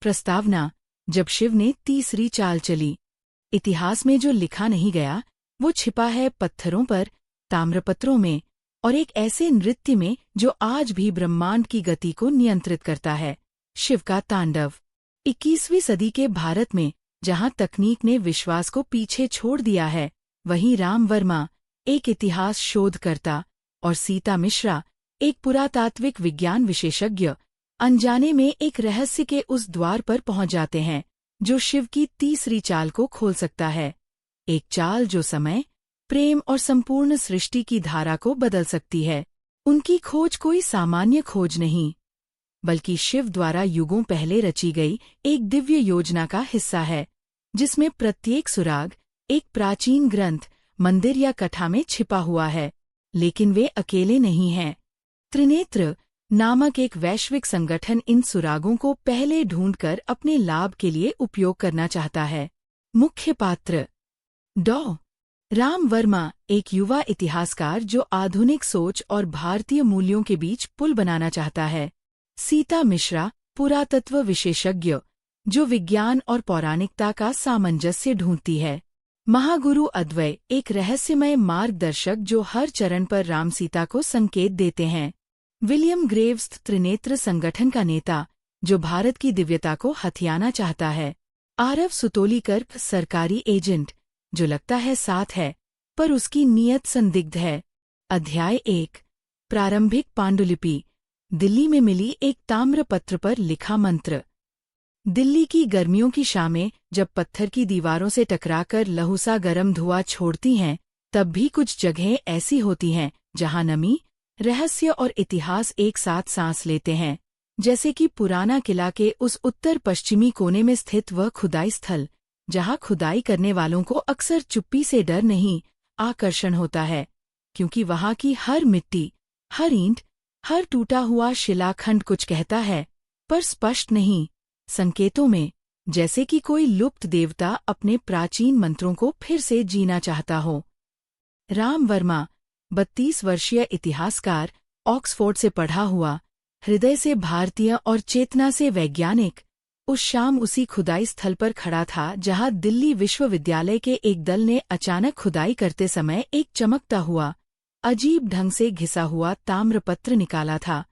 प्रस्तावना। जब शिव ने तीसरी चाल चली। इतिहास में जो लिखा नहीं गया वो छिपा है पत्थरों पर, ताम्रपत्रों में और एक ऐसे नृत्य में जो आज भी ब्रह्मांड की गति को नियंत्रित करता है, शिव का तांडव। 21वीं सदी के भारत में जहां तकनीक ने विश्वास को पीछे छोड़ दिया है, वहीं राम वर्मा, एक इतिहास शोधकर्ता, और सीता मिश्रा, एक पुरातात्विक विज्ञान विशेषज्ञ, अनजाने में एक रहस्य के उस द्वार पर पहुंच जाते हैं जो शिव की तीसरी चाल को खोल सकता है। एक चाल जो समय, प्रेम और संपूर्ण सृष्टि की धारा को बदल सकती है। उनकी खोज कोई सामान्य खोज नहीं, बल्कि शिव द्वारा युगों पहले रची गई एक दिव्य योजना का हिस्सा है, जिसमें प्रत्येक सुराग एक प्राचीन ग्रंथ, मंदिर या कथा में छिपा हुआ है। लेकिन वे अकेले नहीं हैं। त्रिनेत्र नामक एक वैश्विक संगठन इन सुरागों को पहले ढूंढकर अपने लाभ के लिए उपयोग करना चाहता है। मुख्य पात्र डॉ. राम वर्मा, एक युवा इतिहासकार जो आधुनिक सोच और भारतीय मूल्यों के बीच पुल बनाना चाहता है। सीता मिश्रा, पुरातत्व विशेषज्ञ, जो विज्ञान और पौराणिकता का सामंजस्य ढूंढती है। महागुरु अद्वय, एक रहस्यमय मार्गदर्शक जो हर चरण पर राम सीता को संकेत देते हैं। विलियम ग्रेव्स, त्रिनेत्र संगठन का नेता, जो भारत की दिव्यता को हथियाना चाहता है। आरव सुतोलीकर, सरकारी एजेंट, जो लगता है साथ है पर उसकी नीयत संदिग्ध है। अध्याय 1, प्रारंभिक पांडुलिपि। दिल्ली में मिली एक ताम्रपत्र पर लिखा मंत्र। दिल्ली की गर्मियों की शामें जब पत्थर की दीवारों से टकराकर लहूसा गर्म धुआं छोड़ती हैं, तब भी कुछ जगहें ऐसी होती हैं जहां नमी, रहस्य और इतिहास एक साथ सांस लेते हैं। जैसे कि पुराना किला के उस उत्तर पश्चिमी कोने में स्थित वह खुदाई स्थल, जहां खुदाई करने वालों को अक्सर चुप्पी से डर नहीं, आकर्षण होता है, क्योंकि वहां की हर मिट्टी, हर ईंट, हर टूटा हुआ शिलाखंड कुछ कहता है, पर स्पष्ट नहीं, संकेतों में, जैसे कि कोई लुप्त देवता अपने प्राचीन मंत्रों को फिर से जीना चाहता हो। राम वर्मा, 32 वर्षीय इतिहासकार, ऑक्सफोर्ड से पढ़ा हुआ, हृदय से भारतीय और चेतना से वैज्ञानिक, उस शाम उसी खुदाई स्थल पर खड़ा था जहां दिल्ली विश्वविद्यालय के एक दल ने अचानक खुदाई करते समय एक चमकता हुआ, अजीब ढंग से घिसा हुआ ताम्रपत्र निकाला था,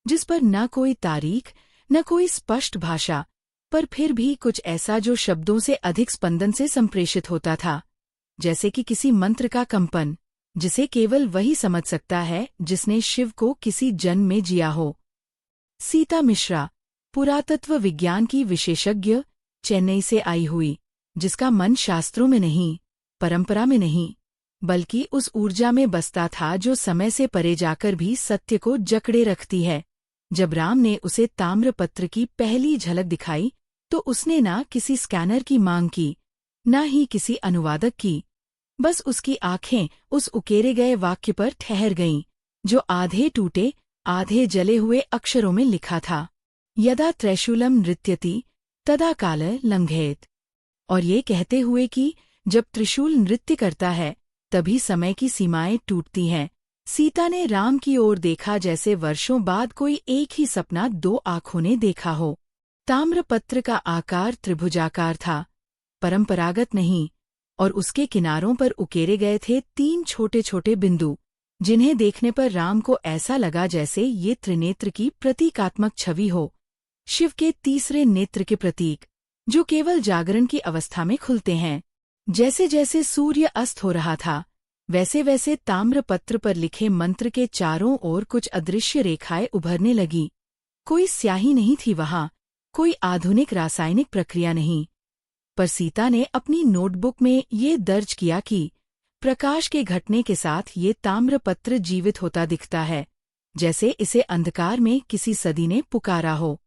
जिस पर न कोई तारीख, न कोई स्पष्ट भाषा, पर फिर भी कुछ ऐसा जो शब्दों से अधिक स्पंदन से संप्रेषित होता था, जैसे कि किसी मंत्र का कंपन, जिसे केवल वही समझ सकता है जिसने शिव को किसी जन्म में जिया हो। सीता मिश्रा, पुरातत्व विज्ञान की विशेषज्ञ, चेन्नई से आई हुई, जिसका मन शास्त्रों में नहीं, परंपरा में नहीं, बल्कि उस ऊर्जा में बसता था जो समय से परे जाकर भी सत्य को जकड़े रखती है। जब राम ने उसे ताम्रपत्र की पहली झलक दिखाई, तो उसने ना किसी स्कैनर की मांग की, न ही किसी अनुवादक की। बस उसकी आंखें उस उकेरे गए वाक्य पर ठहर गईं, जो आधे टूटे, आधे जले हुए अक्षरों में लिखा था, यदा त्रिशूलम नृत्यति तदा काल लंघेत। और ये कहते हुए कि जब त्रिशूल नृत्य करता है तभी समय की सीमाएं टूटती हैं। सीता ने राम की ओर देखा जैसे वर्षों बाद कोई एक ही सपना दो आंखों ने देखा हो। ताम्रपत्र का आकार त्रिभुजाकार था, परंपरागत नहीं, और उसके किनारों पर उकेरे गए थे 3 छोटे छोटे बिंदु, जिन्हें देखने पर राम को ऐसा लगा जैसे ये त्रिनेत्र की प्रतीकात्मक छवि हो, शिव के तीसरे नेत्र के प्रतीक, जो केवल जागरण की अवस्था में खुलते हैं। जैसे जैसे सूर्य अस्त हो रहा था, वैसे वैसे ताम्रपत्र पर लिखे मंत्र के चारों ओर कुछ अदृश्य रेखाएं उभरने लगी। कोई स्याही नहीं थी वहां, कोई आधुनिक रासायनिक प्रक्रिया नहीं, पर सीता ने अपनी नोटबुक में ये दर्ज किया कि प्रकाश के घटने के साथ ये ताम्रपत्र जीवित होता दिखता है, जैसे इसे अंधकार में किसी सदी ने पुकारा हो।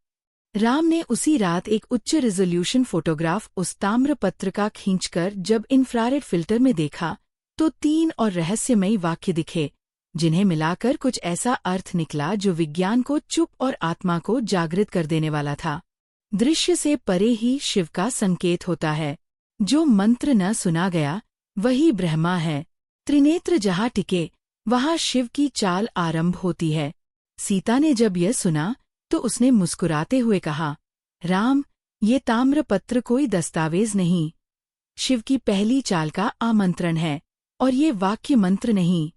राम ने उसी रात एक उच्च रिजोल्यूशन फोटोग्राफ उस ताम्रपत्र का खींचकर जब इंफ्रारेड फिल्टर में देखा, तो 3 और रहस्यमयी वाक्य दिखे, जिन्हें मिलाकर कुछ ऐसा अर्थ निकला जो विज्ञान को चुप और आत्मा को जागृत कर देने वाला था। दृश्य से परे ही शिव का संकेत होता है। जो मंत्र न सुना गया वही ब्रह्मा है। त्रिनेत्र जहाँ टिके वहाँ शिव की चाल आरंभ होती है। सीता ने जब यह सुना तो उसने मुस्कुराते हुए कहा, राम, ये ताम्रपत्र कोई दस्तावेज नहीं, शिव की पहली चाल का आमंत्रण है, और ये वाक्य मंत्र नहीं,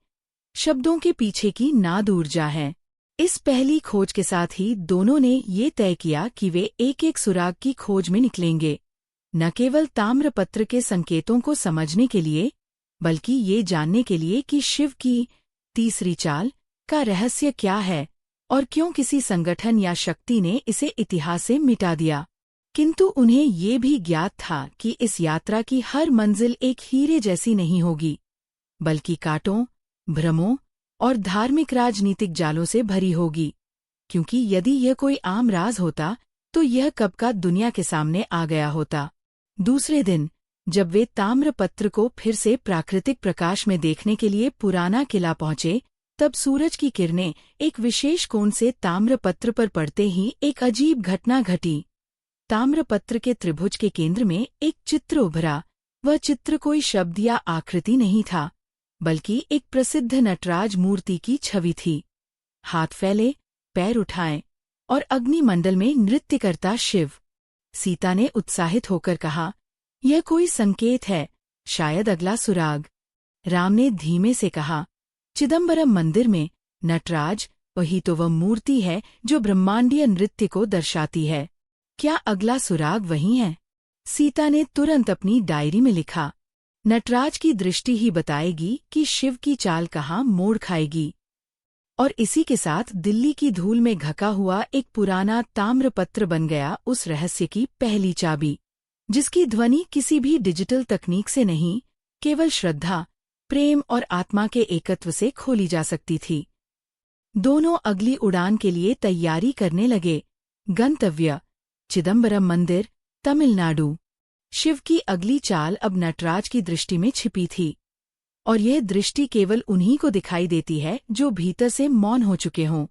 शब्दों के पीछे की नाद ऊर्जा है। इस पहली खोज के साथ ही दोनों ने ये तय किया कि वे एक एक सुराग की खोज में निकलेंगे, न केवल ताम्रपत्र के संकेतों को समझने के लिए, बल्कि ये जानने के लिए कि शिव की तीसरी चाल का रहस्य क्या है और क्यों किसी संगठन या शक्ति ने इसे इतिहास से मिटा दिया। किंतु उन्हें ये भी ज्ञात था कि इस यात्रा की हर मंजिल एक हीरे जैसी नहीं होगी, बल्कि कांटों, भ्रमों और धार्मिक राजनीतिक जालों से भरी होगी, क्योंकि यदि यह कोई आम राज होता तो यह कब का दुनिया के सामने आ गया होता। दूसरे दिन जब वे ताम्रपत्र को फिर से प्राकृतिक प्रकाश में देखने के लिए पुराना किला पहुंचे, तब सूरज की किरणें एक विशेष कोण से ताम्रपत्र पर पड़ते ही एक अजीब घटना घटी। ताम्रपत्र के त्रिभुज के केंद्र में एक चित्र उभरा। वह चित्र कोई शब्द या आकृति नहीं था, बल्कि एक प्रसिद्ध नटराज मूर्ति की छवि थी। हाथ फैले, पैर उठाए और अग्निमंडल में नृत्य करता शिव। सीता ने उत्साहित होकर कहा, यह कोई संकेत है, शायद अगला सुराग। राम ने धीमे से कहा, चिदम्बरम मंदिर में नटराज, वही तो वह मूर्ति है जो ब्रह्मांडीय नृत्य को दर्शाती है। क्या अगला सुराग वही है? सीता ने तुरंत अपनी डायरी में लिखा, नटराज की दृष्टि ही बताएगी कि शिव की चाल कहाँ मोड़ खाएगी। और इसी के साथ दिल्ली की धूल में घका हुआ एक पुराना ताम्रपत्र बन गया उस रहस्य की पहली चाबी, जिसकी ध्वनि किसी भी डिजिटल तकनीक से नहीं, केवल श्रद्धा, प्रेम और आत्मा के एकत्व से खोली जा सकती थी। दोनों अगली उड़ान के लिए तैयारी करने लगे। गंतव्य चिदम्बरम मंदिर, तमिलनाडु। शिव की अगली चाल अब नटराज की दृष्टि में छिपी थी, और यह दृष्टि केवल उन्हीं को दिखाई देती है जो भीतर से मौन हो चुके हों।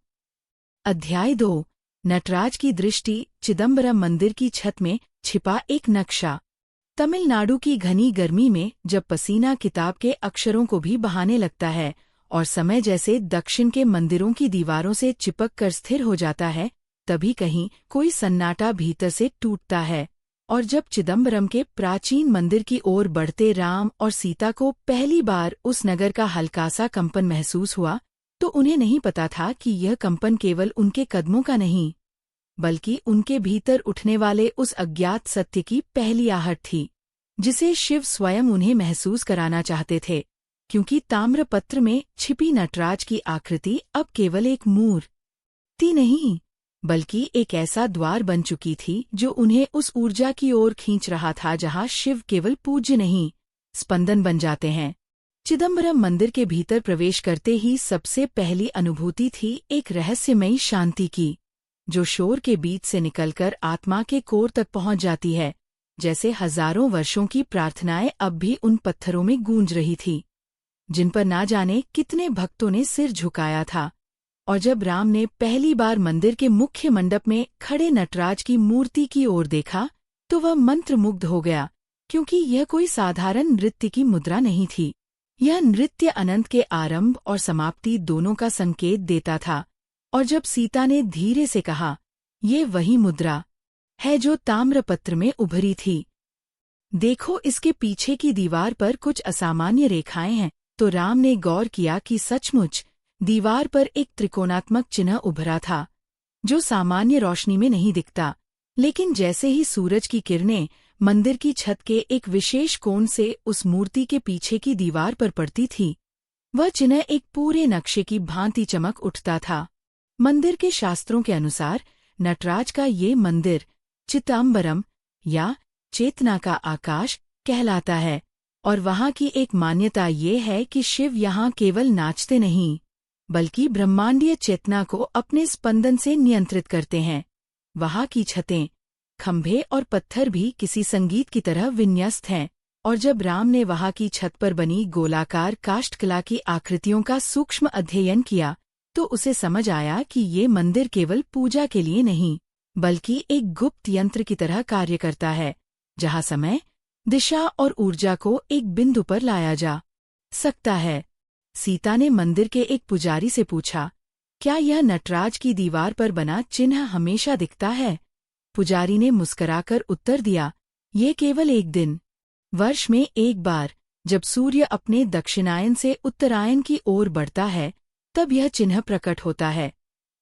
अध्याय 2। नटराज की दृष्टि। चिदम्बरम मंदिर की छत में छिपा एक नक्शा। तमिलनाडु की घनी गर्मी में जब पसीना किताब के अक्षरों को भी बहाने लगता है और समय जैसे दक्षिण के मंदिरों की दीवारों से चिपक कर स्थिर हो जाता है, तभी कहीं कोई सन्नाटा भीतर से टूटता है। और जब चिदम्बरम के प्राचीन मंदिर की ओर बढ़ते राम और सीता को पहली बार उस नगर का हल्का सा कंपन महसूस हुआ, तो उन्हें नहीं पता था कि यह कंपन केवल उनके कदमों का नहीं, बल्कि उनके भीतर उठने वाले उस अज्ञात सत्य की पहली आहट थी, जिसे शिव स्वयं उन्हें महसूस कराना चाहते थे। क्योंकि ताम्रपत्र में छिपी नटराज की आकृति अब केवल एक मूर्ति नहीं, बल्कि एक ऐसा द्वार बन चुकी थी जो उन्हें उस ऊर्जा की ओर खींच रहा था जहां शिव केवल पूज्य नहीं, स्पंदन बन जाते हैं। चिदम्बरम मंदिर के भीतर प्रवेश करते ही सबसे पहली अनुभूति थी एक रहस्यमयी शांति की, जो शोर के बीच से निकलकर आत्मा के कोर तक पहुंच जाती है, जैसे हजारों वर्षों की प्रार्थनाएं अब भी उन पत्थरों में गूंज रही थी, जिन पर ना जाने कितने भक्तों ने सिर झुकाया था। और जब राम ने पहली बार मंदिर के मुख्य मंडप में खड़े नटराज की मूर्ति की ओर देखा, तो वह मंत्रमुग्ध हो गया, क्योंकि यह कोई साधारण नृत्य की मुद्रा नहीं थी। यह नृत्य अनंत के आरंभ और समाप्ति दोनों का संकेत देता था। और जब सीता ने धीरे से कहा, ये वही मुद्रा है जो ताम्रपत्र में उभरी थी, देखो इसके पीछे की दीवार पर कुछ असामान्य रेखाएं हैं, तो राम ने गौर किया कि सचमुच दीवार पर एक त्रिकोणात्मक चिन्ह उभरा था, जो सामान्य रोशनी में नहीं दिखता, लेकिन जैसे ही सूरज की किरणें मंदिर की छत के एक विशेष कोण से उस मूर्ति के पीछे की दीवार पर पड़ती थी, वह चिन्ह एक पूरे नक्शे की भांति चमक उठता था। मंदिर के शास्त्रों के अनुसार नटराज का ये मंदिर चिदम्बरम या चेतना का आकाश कहलाता है, और वहाँ की एक मान्यता ये है कि शिव यहाँ केवल नाचते नहीं, बल्कि ब्रह्मांडीय चेतना को अपने स्पंदन से नियंत्रित करते हैं। वहाँ की छतें, खंभे और पत्थर भी किसी संगीत की तरह विन्यस्त हैं, और जब राम ने वहाँ की छत पर बनी गोलाकार काष्ठकला की आकृतियों का सूक्ष्म अध्ययन किया, तो उसे समझ आया कि ये मंदिर केवल पूजा के लिए नहीं, बल्कि एक गुप्त यंत्र की तरह कार्य करता है, जहाँ समय, दिशा और ऊर्जा को एक बिंदु पर लाया जा सकता है। सीता ने मंदिर के एक पुजारी से पूछा, क्या यह नटराज की दीवार पर बना चिन्ह हमेशा दिखता है? पुजारी ने मुस्कुराकर उत्तर दिया, ये केवल एक दिन, वर्ष में एक बार, जब सूर्य अपने दक्षिणायन से उत्तरायण की ओर बढ़ता है, तब यह चिन्ह प्रकट होता है।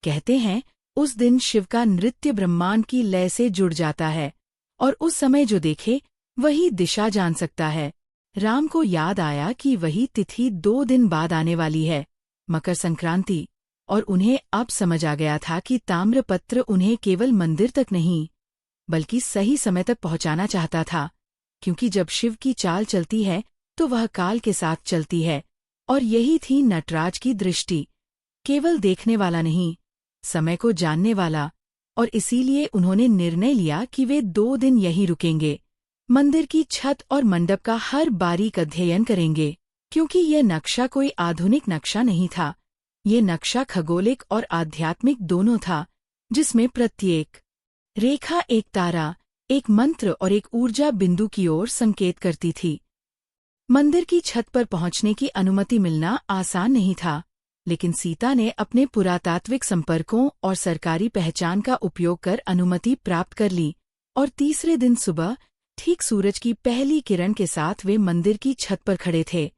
कहते हैं, उस दिन शिव का नृत्य ब्रह्मांड की लय से जुड़ जाता है, और उस समय जो देखे वही दिशा जान सकता है। राम को याद आया कि वही तिथि 2 दिन बाद आने वाली है, मकर संक्रांति, और उन्हें अब समझ आ गया था कि ताम्रपत्र उन्हें केवल मंदिर तक नहीं, बल्कि सही समय तक पहुंचाना चाहता था, क्योंकि जब शिव की चाल चलती है तो वह काल के साथ चलती है, और यही थी नटराज की दृष्टि, केवल देखने वाला नहीं, समय को जानने वाला। और इसीलिए उन्होंने निर्णय लिया कि वे 2 दिन यहीं रुकेंगे, मंदिर की छत और मंडप का हर बारीक अध्ययन करेंगे, क्योंकि यह नक्शा कोई आधुनिक नक्शा नहीं था, ये नक्शा खगोलिक और आध्यात्मिक दोनों था, जिसमें प्रत्येक रेखा एक तारा, एक मंत्र और एक ऊर्जा बिंदु की ओर संकेत करती थी। मंदिर की छत पर पहुंचने की अनुमति मिलना आसान नहीं था, लेकिन सीता ने अपने पुरातात्विक संपर्कों और सरकारी पहचान का उपयोग कर अनुमति प्राप्त कर ली, और तीसरे दिन सुबह ठीक सूरज की पहली किरण के साथ वे मंदिर की छत पर खड़े थे,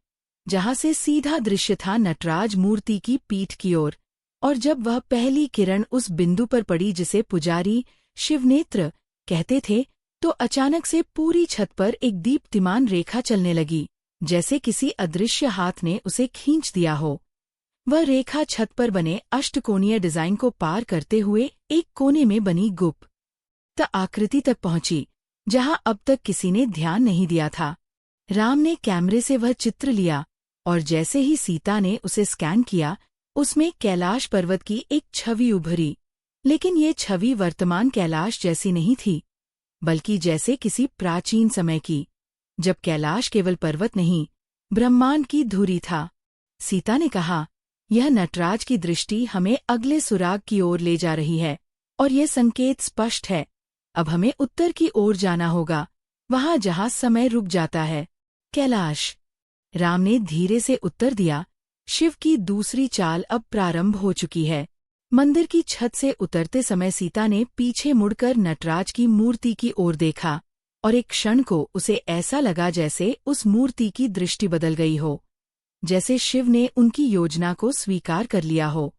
जहां से सीधा दृश्य था नटराज मूर्ति की पीठ की ओर। और जब वह पहली किरण उस बिंदु पर पड़ी जिसे पुजारी शिवनेत्र कहते थे, तो अचानक से पूरी छत पर एक दीप्तिमान रेखा चलने लगी, जैसे किसी अदृश्य हाथ ने उसे खींच दिया हो। वह रेखा छत पर बने अष्टकोणीय डिजाइन को पार करते हुए एक कोने में बनी गुप्त आकृति तक पहुंची, जहां अब तक किसी ने ध्यान नहीं दिया था। राम ने कैमरे से वह चित्र लिया, और जैसे ही सीता ने उसे स्कैन किया, उसमें कैलाश पर्वत की एक छवि उभरी। लेकिन ये छवि वर्तमान कैलाश जैसी नहीं थी, बल्कि जैसे किसी प्राचीन समय की, जब कैलाश केवल पर्वत नहीं, ब्रह्मांड की धुरी था। सीता ने कहा, यह नटराज की दृष्टि हमें अगले सुराग की ओर ले जा रही है, और यह संकेत स्पष्ट है। अब हमें उत्तर की ओर जाना होगा, वहां जहां समय रुक जाता है। कैलाश, राम ने धीरे से उत्तर दिया। शिव की दूसरी चाल अब प्रारंभ हो चुकी है। मंदिर की छत से उतरते समय सीता ने पीछे मुड़कर नटराज की मूर्ति की ओर देखा, और एक क्षण को उसे ऐसा लगा जैसे उस मूर्ति की दृष्टि बदल गई हो, जैसे शिव ने उनकी योजना को स्वीकार कर लिया हो,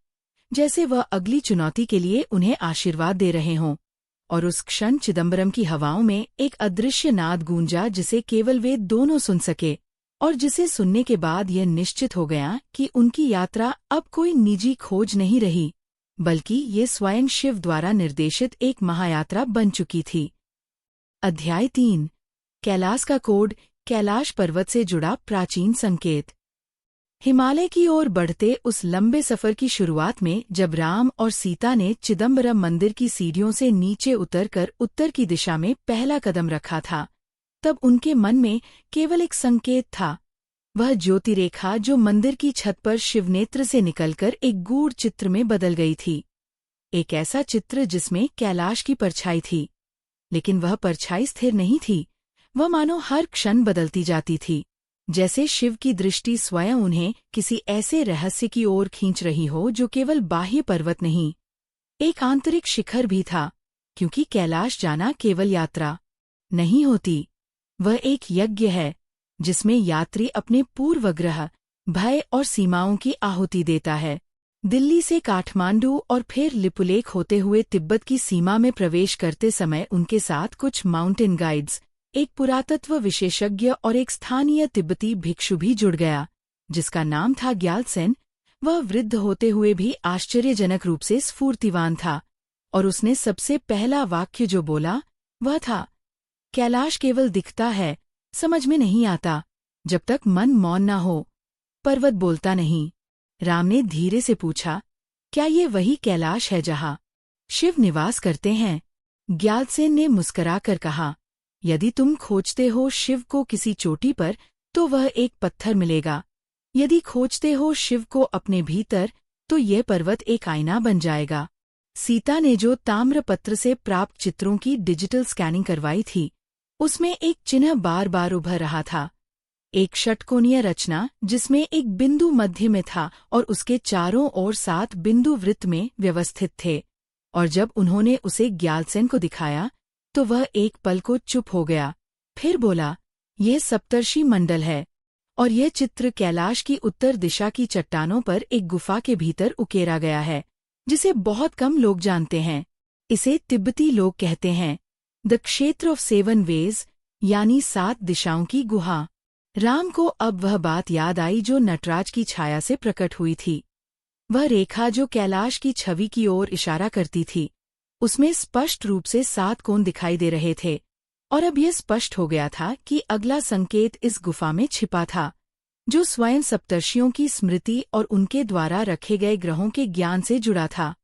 जैसे वह अगली चुनौती के लिए उन्हें आशीर्वाद दे रहे हों। और उस क्षण चिदंबरम की हवाओं में एक अदृश्य नाद गूंजा, जिसे केवल वे दोनों सुन सके, और जिसे सुनने के बाद यह निश्चित हो गया कि उनकी यात्रा अब कोई निजी खोज नहीं रही, बल्कि ये स्वयं शिव द्वारा निर्देशित एक महायात्रा बन चुकी थी। अध्याय 3, कैलाश का कोड, कैलाश पर्वत से जुड़ा प्राचीन संकेत। हिमालय की ओर बढ़ते उस लंबे सफर की शुरुआत में जब राम और सीता ने चिदंबरम मंदिर की सीढ़ियों से नीचे उतरकर उत्तर की दिशा में पहला कदम रखा था, तब उनके मन में केवल एक संकेत था, वह ज्योतिरेखा जो मंदिर की छत पर शिवनेत्र से निकलकर एक गूढ़ चित्र में बदल गई थी। एक ऐसा चित्र जिसमें कैलाश की परछाई थी, लेकिन वह परछाई स्थिर नहीं थी, वह मानो हर क्षण बदलती जाती थी, जैसे शिव की दृष्टि स्वयं उन्हें किसी ऐसे रहस्य की ओर खींच रही हो जो केवल बाह्य पर्वत नहीं, एक आंतरिक शिखर भी था, क्योंकि कैलाश जाना केवल यात्रा नहीं होती, वह एक यज्ञ है, जिसमें यात्री अपने पूर्वग्रह, भय और सीमाओं की आहुति देता है। दिल्ली से काठमांडू और फिर लिपुलेख होते हुए तिब्बत की सीमा में प्रवेश करते समय उनके साथ कुछ माउंटेन गाइड्स, एक पुरातत्व विशेषज्ञ और एक स्थानीय तिब्बती भिक्षु भी जुड़ गया, जिसका नाम था ग्यालत्सेन। वह वृद्ध होते हुए भी आश्चर्यजनक रूप से स्फूर्तिवान था, और उसने सबसे पहला वाक्य जो बोला वह था, कैलाश केवल दिखता है, समझ में नहीं आता, जब तक मन मौन न हो। पर्वत बोलता नहीं। राम ने धीरे से पूछा, क्या ये वही कैलाश है जहाँ शिव निवास करते हैं? ग्यालत्सेन ने मुस्कुराकर कहा, यदि तुम खोजते हो शिव को किसी चोटी पर, तो वह एक पत्थर मिलेगा। यदि खोजते हो शिव को अपने भीतर, तो यह पर्वत एक आईना बन जाएगा। सीता ने जो ताम्रपत्र से प्राप्त चित्रों की डिजिटल स्कैनिंग करवाई थी, उसमें एक चिन्ह बार बार उभर रहा था, एक षटकोणीय रचना जिसमें एक बिंदु मध्य में था और उसके चारों ओर 7 बिंदु वृत्त में व्यवस्थित थे। और जब उन्होंने उसे ग्यालसेन को दिखाया तो वह एक पल को चुप हो गया, फिर बोला, यह सप्तर्षि मंडल है और यह चित्र कैलाश की उत्तर दिशा की चट्टानों पर एक गुफा के भीतर उकेरा गया है, जिसे बहुत कम लोग जानते हैं। इसे तिब्बती लोग कहते हैं द क्षेत्र ऑफ 7 वेज, यानी 7 दिशाओं की गुहा। राम को अब वह बात याद आई जो नटराज की छाया से प्रकट हुई थी। वह रेखा जो कैलाश की छवि की ओर इशारा करती थी, उसमें स्पष्ट रूप से 7 कोण दिखाई दे रहे थे, और अब यह स्पष्ट हो गया था कि अगला संकेत इस गुफा में छिपा था, जो स्वयं सप्तर्षियों की स्मृति और उनके द्वारा रखे गए ग्रहों के ज्ञान से जुड़ा था।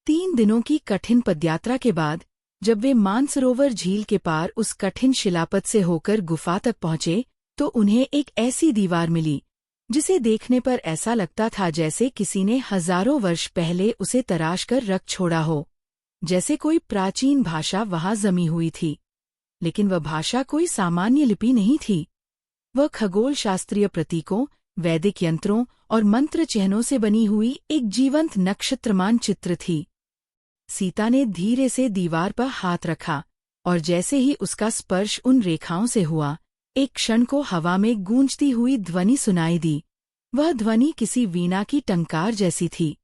3 दिनों की कठिन पदयात्रा के बाद जब वे मानसरोवर झील के पार उस कठिन शिलापथ से होकर गुफा तक पहुंचे तो उन्हें एक ऐसी दीवार मिली जिसे देखने पर ऐसा लगता था जैसे किसी ने हजारों वर्ष पहले उसे तराश कर रख छोड़ा हो, जैसे कोई प्राचीन भाषा वहां जमी हुई थी। लेकिन वह भाषा कोई सामान्य लिपि नहीं थी। वह खगोल शास्त्रीय प्रतीकों, वैदिक यंत्रों और मंत्र चिन्हों से बनी हुई एक जीवंत नक्षत्रमान चित्र थी। सीता ने धीरे से दीवार पर हाथ रखा और जैसे ही उसका स्पर्श उन रेखाओं से हुआ, एक क्षण को हवा में गूंजती हुई ध्वनि सुनाई दी। वह ध्वनि किसी वीणा की टंकार जैसी थी,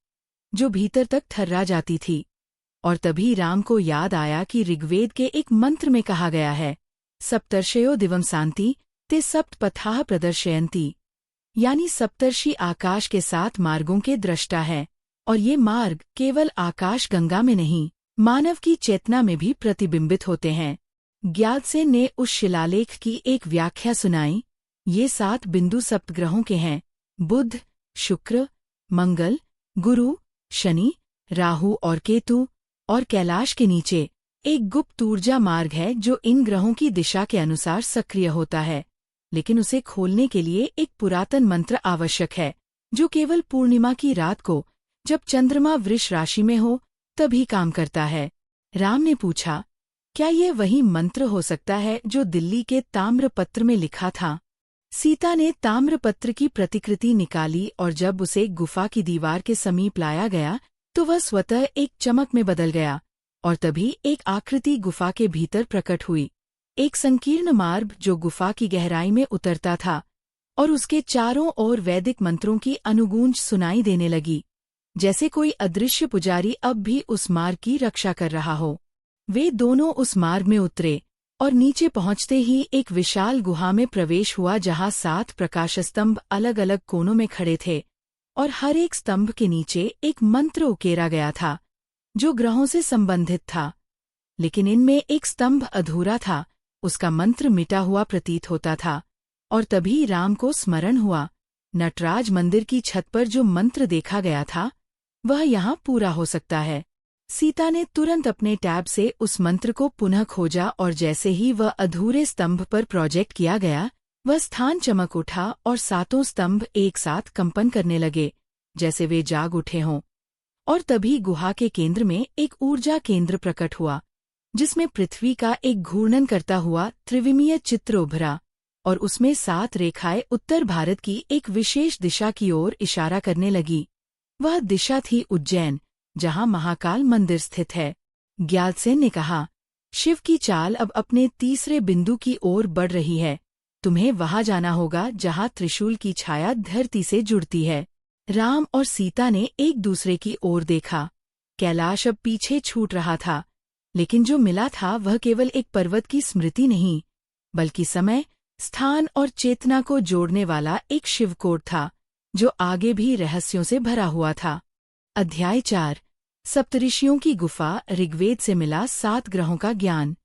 जो भीतर तक थर्रा जाती थी। और तभी राम को याद आया कि ऋग्वेद के एक मंत्र में कहा गया है, सप्तर्षयो दिवमसान्ति ते सप्तपथाः प्रदर्शयन्ति, यानी सप्तर्षि आकाश के 7 मार्गों के दृष्टा है, और ये मार्ग केवल आकाश गंगा में नहीं, मानव की चेतना में भी प्रतिबिंबित होते हैं। ग्यालसेन ने उस शिलालेख की एक व्याख्या सुनाई। ये 7 बिंदु सप्तग्रहों के हैं, बुध, शुक्र, मंगल, गुरु, शनि, राहु और केतु, और कैलाश के नीचे एक गुप्त ऊर्जा मार्ग है जो इन ग्रहों की दिशा के अनुसार सक्रिय होता है, लेकिन उसे खोलने के लिए एक पुरातन मंत्र आवश्यक है, जो केवल पूर्णिमा की रात को, जब चंद्रमा वृष राशि में हो, तभी काम करता है। राम ने पूछा, क्या यह वही मंत्र हो सकता है जो दिल्ली के ताम्रपत्र में लिखा था? सीता ने ताम्रपत्र की प्रतिकृति निकाली और जब उसे गुफा की दीवार के समीप लाया गया तो वह स्वतः एक चमक में बदल गया, और तभी एक आकृति गुफा के भीतर प्रकट हुई, एक संकीर्ण मार्ग जो गुफा की गहराई में उतरता था, और उसके चारों ओर वैदिक मंत्रों की अनुगूंज सुनाई देने लगी, जैसे कोई अदृश्य पुजारी अब भी उस मार्ग की रक्षा कर रहा हो। वे दोनों उस मार्ग में उतरे और नीचे पहुंचते ही एक विशाल गुहा में प्रवेश हुआ जहां 7 प्रकाशस्तंभ अलग अलग कोनों में खड़े थे, और हर एक स्तंभ के नीचे एक मंत्र उकेरा गया था जो ग्रहों से संबंधित था। लेकिन इनमें एक स्तंभ अधूरा था, उसका मंत्र मिटा हुआ प्रतीत होता था। और तभी राम को स्मरण हुआ, नटराज मंदिर की छत पर जो मंत्र देखा गया था वह यहाँ पूरा हो सकता है। सीता ने तुरंत अपने टैब से उस मंत्र को पुनः खोजा और जैसे ही वह अधूरे स्तंभ पर प्रोजेक्ट किया गया, वह स्थान चमक उठा और 7 स्तंभ एक साथ कंपन करने लगे, जैसे वे जाग उठे हों। और तभी गुहा के केंद्र में एक ऊर्जा केंद्र प्रकट हुआ, जिसमें पृथ्वी का एक घूर्णन करता हुआ त्रिविमीय चित्र उभरा, और उसमें 7 रेखाएं उत्तर भारत की एक विशेष दिशा की ओर इशारा करने लगी। वह दिशा थी उज्जैन, जहां महाकाल मंदिर स्थित है। ग्यालसेन ने कहा, शिव की चाल अब अपने तीसरे बिंदु की ओर बढ़ रही है। तुम्हें वहां जाना होगा जहां त्रिशूल की छाया धरती से जुड़ती है। राम और सीता ने एक दूसरे की ओर देखा। कैलाश अब पीछे छूट रहा था, लेकिन जो मिला था वह केवल एक पर्वत की स्मृति नहीं, बल्कि समय, स्थान और चेतना को जोड़ने वाला एक शिवकोट था, जो आगे भी रहस्यों से भरा हुआ था। अध्याय 4। सप्तऋषियों की गुफा। ऋग्वेद से मिला 7 ग्रहों का ज्ञान।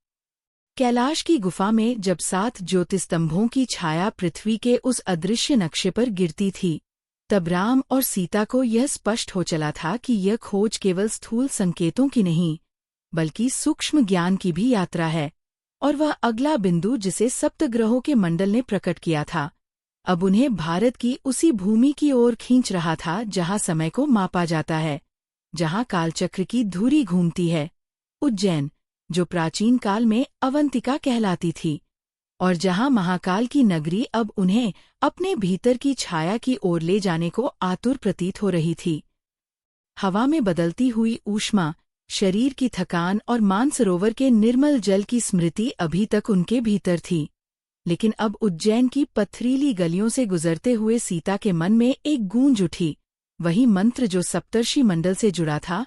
कैलाश की गुफा में जब 7 ज्योतिस्तंभों की छाया पृथ्वी के उस अदृश्य नक्शे पर गिरती थी, तब राम और सीता को यह स्पष्ट हो चला था कि यह खोज केवल स्थूल संकेतों की नहीं, बल्कि सूक्ष्म ज्ञान की भी यात्रा है। और वह अगला बिंदु जिसे सप्तग्रहों के मंडल ने प्रकट किया था, अब उन्हें भारत की उसी भूमि की ओर खींच रहा था जहां समय को मापा जाता है, जहां कालचक्र की धुरी घूमती है। उज्जैन, जो प्राचीन काल में अवंतिका कहलाती थी, और जहां महाकाल की नगरी अब उन्हें अपने भीतर की छाया की ओर ले जाने को आतुर प्रतीत हो रही थी। हवा में बदलती हुई ऊष्मा, शरीर की थकान और मानसरोवर के निर्मल जल की स्मृति अभी तक उनके भीतर थी। लेकिन अब उज्जैन की पथरीली गलियों से गुजरते हुए सीता के मन में एक गूंज उठी। वही मंत्र जो सप्तर्षि मंडल से जुड़ा था,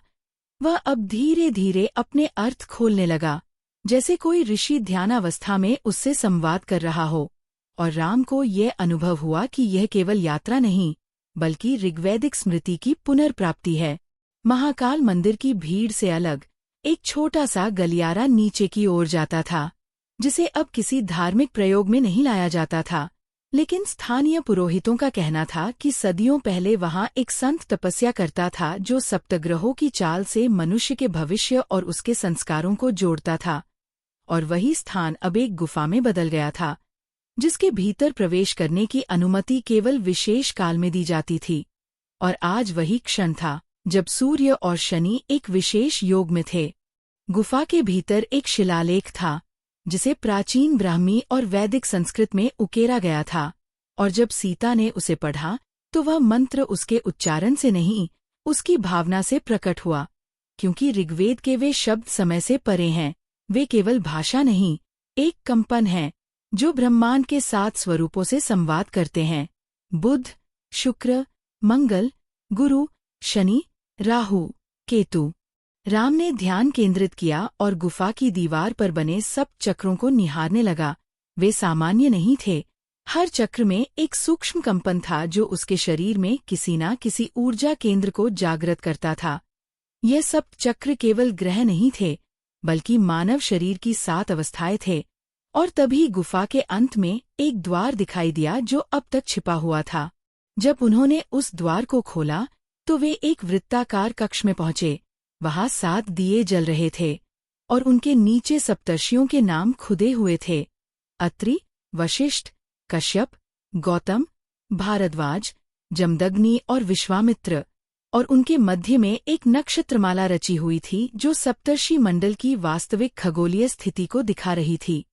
वह अब धीरे धीरे अपने अर्थ खोलने लगा, जैसे कोई ऋषि ध्यानावस्था में उससे संवाद कर रहा हो। और राम को यह अनुभव हुआ कि यह केवल यात्रा नहीं, बल्कि ऋग्वैदिक स्मृति की पुनर्प्राप्ति है। महाकाल मंदिर की भीड़ से अलग एक छोटा सा गलियारा नीचे की ओर जाता था, जिसे अब किसी धार्मिक प्रयोग में नहीं लाया जाता था। लेकिन स्थानीय पुरोहितों का कहना था कि सदियों पहले वहां एक संत तपस्या करता था जो सप्तग्रहों की चाल से मनुष्य के भविष्य और उसके संस्कारों को जोड़ता था। और वही स्थान अब एक गुफा में बदल गया था, जिसके भीतर प्रवेश करने की अनुमति केवल विशेष काल में दी जाती थी। और आज वही क्षण था जब सूर्य और शनि एक विशेष योग में थे। गुफा के भीतर एक शिलालेख था, जिसे प्राचीन ब्राह्मी और वैदिक संस्कृत में उकेरा गया था। और जब सीता ने उसे पढ़ा, तो वह मंत्र उसके उच्चारण से नहीं, उसकी भावना से प्रकट हुआ। क्योंकि ऋग्वेद के वे शब्द समय से परे हैं, वे केवल भाषा नहीं, एक कंपन है जो ब्रह्मांड के 7 स्वरूपों से संवाद करते हैं: बुध, शुक्र, मंगल, गुरु, शनि, राहु, केतु। राम ने ध्यान केंद्रित किया और गुफा की दीवार पर बने सब चक्रों को निहारने लगा। वे सामान्य नहीं थे। हर चक्र में एक सूक्ष्म कंपन था जो उसके शरीर में किसी न किसी ऊर्जा केंद्र को जागृत करता था। यह सब चक्र केवल ग्रह नहीं थे, बल्कि मानव शरीर की 7 अवस्थाएं थे। और तभी गुफा के अंत में एक द्वार दिखाई दिया जो अब तक छिपा हुआ था। जब उन्होंने उस द्वार को खोला, तो वे एक वृत्ताकार कक्ष में पहुंचे। वहां 7 दिए जल रहे थे और उनके नीचे सप्तर्षियों के नाम खुदे हुए थे: अत्रि, वशिष्ठ, कश्यप, गौतम, भारद्वाज, जमदग्नि और विश्वामित्र। और उनके मध्य में एक नक्षत्रमाला रची हुई थी जो सप्तर्षि मंडल की वास्तविक खगोलीय स्थिति को दिखा रही थी।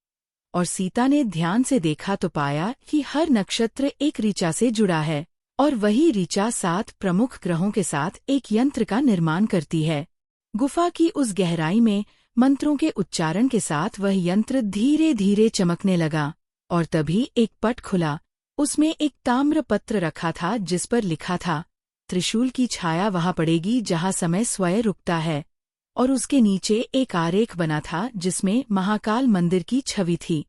और सीता ने ध्यान से देखा तो पाया कि हर नक्षत्र एक ऋचा से जुड़ा है, और वही ऋचा 7 प्रमुख ग्रहों के साथ एक यंत्र का निर्माण करती है। गुफा की उस गहराई में मंत्रों के उच्चारण के साथ वह यंत्र धीरे धीरे चमकने लगा। और तभी एक पट खुला। उसमें एक ताम्र पत्र रखा था जिस पर लिखा था: त्रिशूल की छाया वहां पड़ेगी जहां समय स्वयं रुकता है। और उसके नीचे एक आरेख बना था जिसमें महाकाल मंदिर की छवि थी।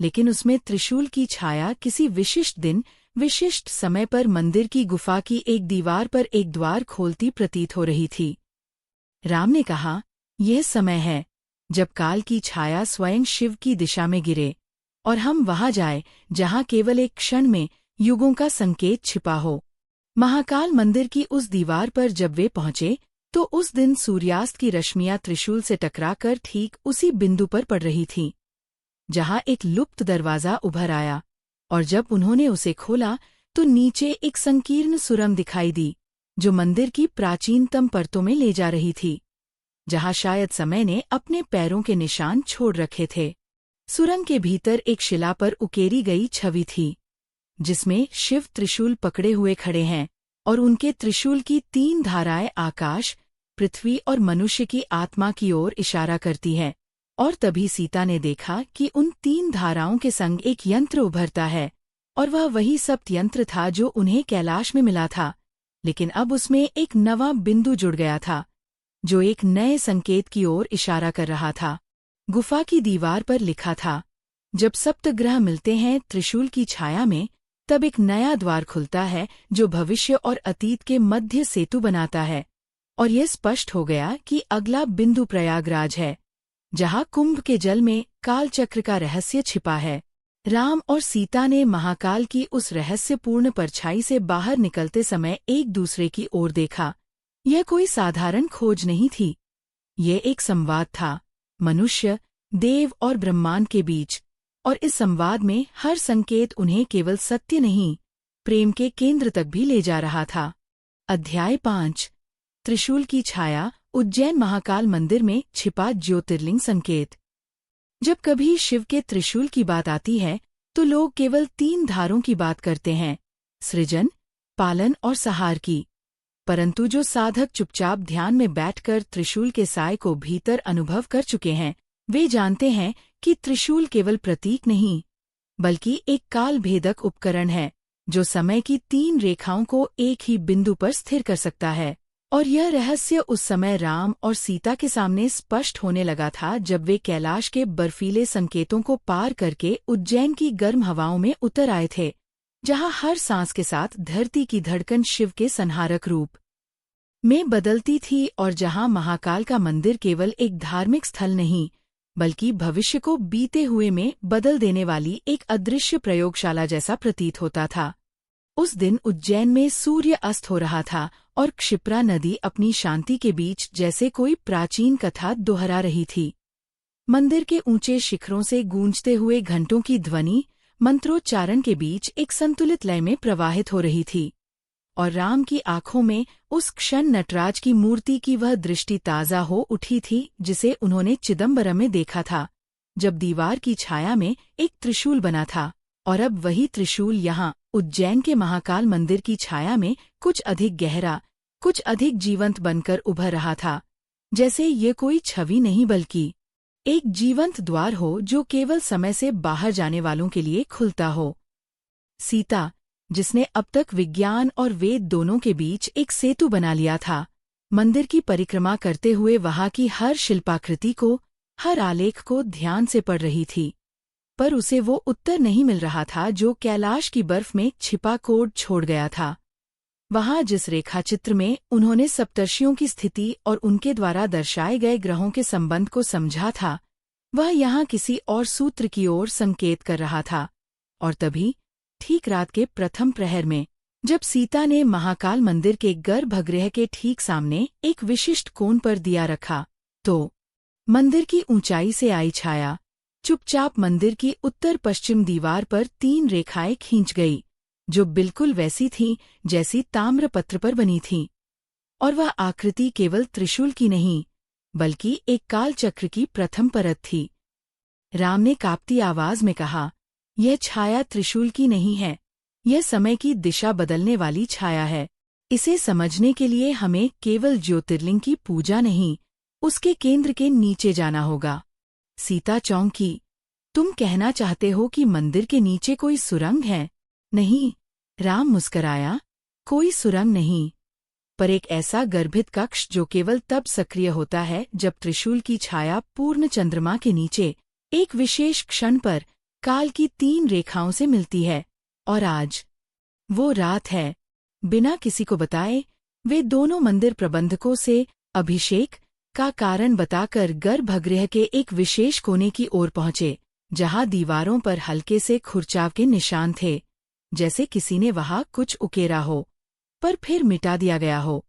लेकिन उसमें त्रिशूल की छाया किसी विशिष्ट दिन, विशिष्ट समय पर मंदिर की गुफा की एक दीवार पर एक द्वार खोलती प्रतीत हो रही थी। राम ने कहा, यह समय है जब काल की छाया स्वयं शिव की दिशा में गिरे और हम वहां जाए जहां केवल एक क्षण में युगों का संकेत छिपा हो। महाकाल मंदिर की उस दीवार पर जब वे पहुंचे, तो उस दिन सूर्यास्त की रश्मियां त्रिशूल से टकराकर ठीक उसी बिंदु पर पड़ रही थीं, जहां एक लुप्त दरवाजा उभर आया। और जब उन्होंने उसे खोला, तो नीचे एक संकीर्ण सुरंग दिखाई दी जो मंदिर की प्राचीनतम परतों में ले जा रही थी, जहां शायद समय ने अपने पैरों के निशान छोड़ रखे थे। सुरंग के भीतर एक शिला पर उकेरी गई छवि थी, जिसमें शिव त्रिशूल पकड़े हुए खड़े हैं और उनके त्रिशूल की 3 धाराएं आकाश, पृथ्वी और मनुष्य की आत्मा की ओर इशारा करती हैं। और तभी सीता ने देखा कि उन 3 धाराओं के संग एक यंत्र उभरता है, और वह वही सप्त यंत्र था जो उन्हें कैलाश में मिला था। लेकिन अब उसमें एक नवा बिंदु जुड़ गया था, जो एक नए संकेत की ओर इशारा कर रहा था। गुफा की दीवार पर लिखा था, जब सप्तग्रह मिलते हैं त्रिशूल की छाया में, तब एक नया द्वार खुलता है जो भविष्य और अतीत के मध्य सेतु बनाता है। और यह स्पष्ट हो गया कि अगला बिंदु प्रयागराज है, जहां कुंभ के जल में कालचक्र का रहस्य छिपा है। राम और सीता ने महाकाल की उस रहस्यपूर्ण परछाई से बाहर निकलते समय एक दूसरे की ओर देखा। यह कोई साधारण खोज नहीं थी, यह एक संवाद था, मनुष्य, देव और ब्रह्मांड के बीच। और इस संवाद में हर संकेत उन्हें केवल सत्य नहीं, प्रेम के केंद्र तक भी ले जा रहा था। अध्याय 5। त्रिशूल की छाया, उज्जैन महाकाल मंदिर में छिपा ज्योतिर्लिंग संकेत। जब कभी शिव के त्रिशूल की बात आती है, तो लोग केवल 3 धारों की बात करते हैं: सृजन, पालन और संहार की। परंतु जो साधक चुपचाप ध्यान में बैठकर त्रिशूल के साय को भीतर अनुभव कर चुके हैं, वे जानते हैं कि त्रिशूल केवल प्रतीक नहीं, बल्कि एक काल भेदक उपकरण है, जो समय की 3 रेखाओं को एक ही बिंदु पर स्थिर कर सकता है। और यह रहस्य उस समय राम और सीता के सामने स्पष्ट होने लगा था जब वे कैलाश के बर्फीले संकेतों को पार करके उज्जैन की गर्म हवाओं में उतर आए थे, जहां हर सांस के साथ धरती की धड़कन शिव के संहारक रूप में बदलती थी, और जहां महाकाल का मंदिर केवल एक धार्मिक स्थल नहीं, बल्कि भविष्य को बीते हुए में बदल देने वाली एक अदृश्य प्रयोगशाला जैसा प्रतीत होता था। उस दिन उज्जैन में सूर्य अस्त हो रहा था और क्षिप्रा नदी अपनी शांति के बीच जैसे कोई प्राचीन कथा दोहरा रही थी। मंदिर के ऊंचे शिखरों से गूंजते हुए घंटों की ध्वनि मंत्रोच्चारण के बीच एक संतुलित लय में प्रवाहित हो रही थी, और राम की आंखों में उस क्षण नटराज की मूर्ति की वह दृष्टि ताज़ा हो उठी थी जिसे उन्होंने चिदम्बरम में देखा था, जब दीवार की छाया में एक त्रिशूल बना था, और अब वही त्रिशूल यहाँ उज्जैन के महाकाल मंदिर की छाया में कुछ अधिक गहरा, कुछ अधिक जीवंत बनकर उभर रहा था, जैसे ये कोई छवि नहीं बल्कि एक जीवंत द्वार हो जो केवल समय से बाहर जाने वालों के लिए खुलता हो। सीता, जिसने अब तक विज्ञान और वेद दोनों के बीच एक सेतु बना लिया था, मंदिर की परिक्रमा करते हुए वहां की हर शिल्पाकृति को, हर आलेख को ध्यान से पढ़ रही थी, पर उसे वो उत्तर नहीं मिल रहा था जो कैलाश की बर्फ में छिपा कोड छोड़ गया था। वहां जिस रेखाचित्र में उन्होंने सप्तर्षियों की स्थिति और उनके द्वारा दर्शाए गए ग्रहों के संबंध को समझा था, वह यहाँ किसी और सूत्र की ओर संकेत कर रहा था। और तभी, ठीक रात के प्रथम प्रहर में, जब सीता ने महाकाल मंदिर के गर्भगृह के ठीक सामने एक विशिष्ट कोण पर दिया रखा, तो मंदिर की ऊंचाई से आई छाया चुपचाप मंदिर की उत्तर पश्चिम दीवार पर 3 रेखाएं खींच गई, जो बिल्कुल वैसी थीं जैसी ताम्रपत्र पर बनी थीं। और वह आकृति केवल त्रिशूल की नहीं, बल्कि एक काल चक्र की प्रथम परत थी। राम ने कांपती आवाज में कहा, यह छाया त्रिशूल की नहीं है, यह समय की दिशा बदलने वाली छाया है। इसे समझने के लिए हमें केवल ज्योतिर्लिंग की पूजा नहीं, उसके केंद्र के नीचे जाना होगा। सीता चौंकी। तुम कहना चाहते हो कि मंदिर के नीचे कोई सुरंग है? नहीं, राम मुस्कराया, कोई सुरंग नहीं, पर एक ऐसा गर्भित कक्ष जो केवल तब सक्रिय होता है जब त्रिशूल की छाया पूर्ण चंद्रमा के नीचे एक विशेष क्षण पर काल की 3 रेखाओं से मिलती है। और आज वो रात है। बिना किसी को बताए वे दोनों मंदिर प्रबंधकों से अभिषेक का कारण बताकर गर्भगृह के एक विशेष कोने की ओर पहुंचे, जहां दीवारों पर हल्के से खुरचाव के निशान थे, जैसे किसी ने वहां कुछ उकेरा हो, पर फिर मिटा दिया गया हो।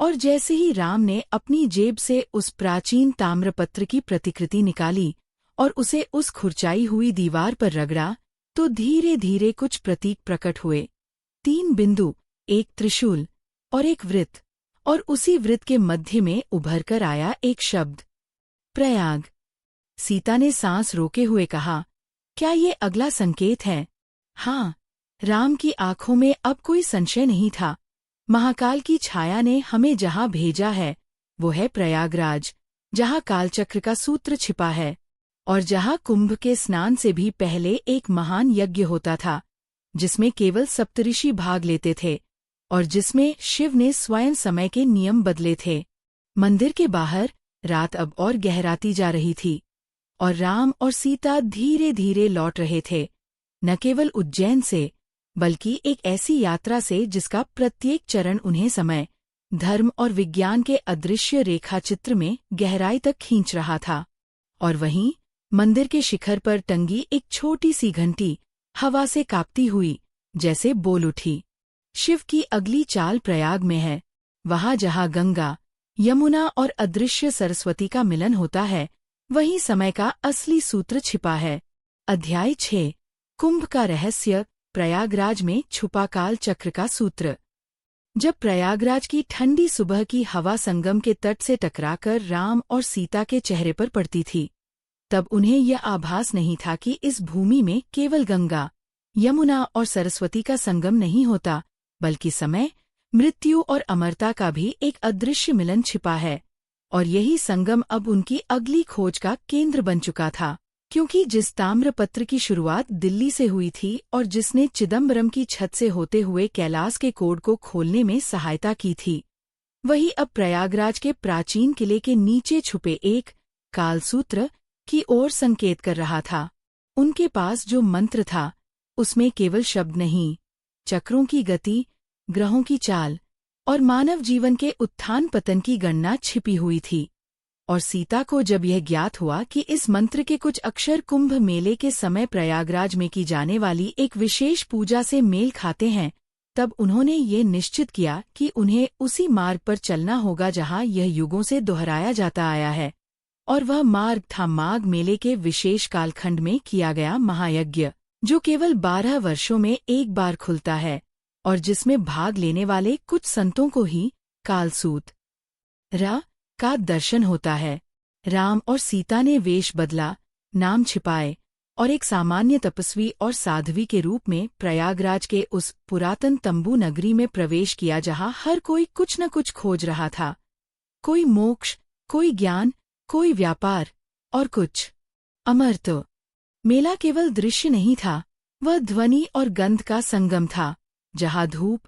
और जैसे ही राम ने अपनी जेब से उस प्राचीन ताम्रपत्र की प्रतिकृति निकाली और उसे उस खुरचाई हुई दीवार पर रगड़ा, तो धीरे धीरे कुछ प्रतीक प्रकट हुए। 3 बिंदु, एक त्रिशूल और एक वृत्त, और उसी वृत्त के मध्य में उभर कर आया एक शब्द, प्रयाग। सीता ने सांस रोके हुए कहा, क्या ये अगला संकेत है? हाँ, राम की आंखों में अब कोई संशय नहीं था। महाकाल की छाया ने हमें जहां भेजा है, वो है प्रयागराज, जहां कालचक्र का सूत्र छिपा है, और जहां कुंभ के स्नान से भी पहले एक महान यज्ञ होता था, जिसमें केवल सप्तऋषि भाग लेते थे, और जिसमें शिव ने स्वयं समय के नियम बदले थे। मंदिर के बाहर रात अब और गहराती जा रही थी, और राम और सीता धीरे धीरे लौट रहे थे, न केवल उज्जैन से, बल्कि एक ऐसी यात्रा से जिसका प्रत्येक चरण उन्हें समय, धर्म और विज्ञान के अदृश्य रेखाचित्र में गहराई तक खींच रहा था। और वहीं मंदिर के शिखर पर टंगी एक छोटी सी घंटी हवा से कांपती हुई जैसे बोल उठी, शिव की अगली चाल प्रयाग में है, वहां जहां गंगा, यमुना और अदृश्य सरस्वती का मिलन होता है, वहीं समय का असली सूत्र छिपा है। अध्याय 6, कुंभ का रहस्य, प्रयागराज में छुपा काल चक्र का सूत्र। जब प्रयागराज की ठंडी सुबह की हवा संगम के तट से टकराकर राम और सीता के चेहरे पर पड़ती थी, तब उन्हें यह आभास नहीं था कि इस भूमि में केवल गंगा, यमुना और सरस्वती का संगम नहीं होता, बल्कि समय, मृत्यु और अमरता का भी एक अदृश्य मिलन छिपा है, और यही संगम अब उनकी अगली खोज का केंद्र बन चुका था। क्योंकि जिस ताम्रपत्र की शुरुआत दिल्ली से हुई थी और जिसने चिदम्बरम की छत से होते हुए कैलाश के कोड को खोलने में सहायता की थी, वही अब प्रयागराज के प्राचीन किले के नीचे छुपे एक कालसूत्र की ओर संकेत कर रहा था। उनके पास जो मंत्र था, उसमें केवल शब्द नहीं, चक्रों की गति, ग्रहों की चाल और मानव जीवन के उत्थान पतन की गणना छिपी हुई थी। और सीता को जब यह ज्ञात हुआ कि इस मंत्र के कुछ अक्षर कुंभ मेले के समय प्रयागराज में की जाने वाली एक विशेष पूजा से मेल खाते हैं, तब उन्होंने ये निश्चित किया कि उन्हें उसी मार्ग पर चलना होगा जहां यह युगों से दोहराया जाता आया है। और वह मार्ग था माघ मेले के विशेष कालखंड में किया गया महायज्ञ, जो केवल 12 वर्षों में एक बार खुलता है और जिसमें भाग लेने वाले कुछ संतों को ही कालसूत का दर्शन होता है। राम और सीता ने वेश बदला, नाम छिपाए और एक सामान्य तपस्वी और साध्वी के रूप में प्रयागराज के उस पुरातन तंबू नगरी में प्रवेश किया जहां हर कोई कुछ न कुछ खोज रहा था। कोई मोक्ष, कोई ज्ञान, कोई व्यापार और कुछ अमरत्व। मेला केवल दृश्य नहीं था, वह ध्वनि और गंध का संगम था, जहां धूप,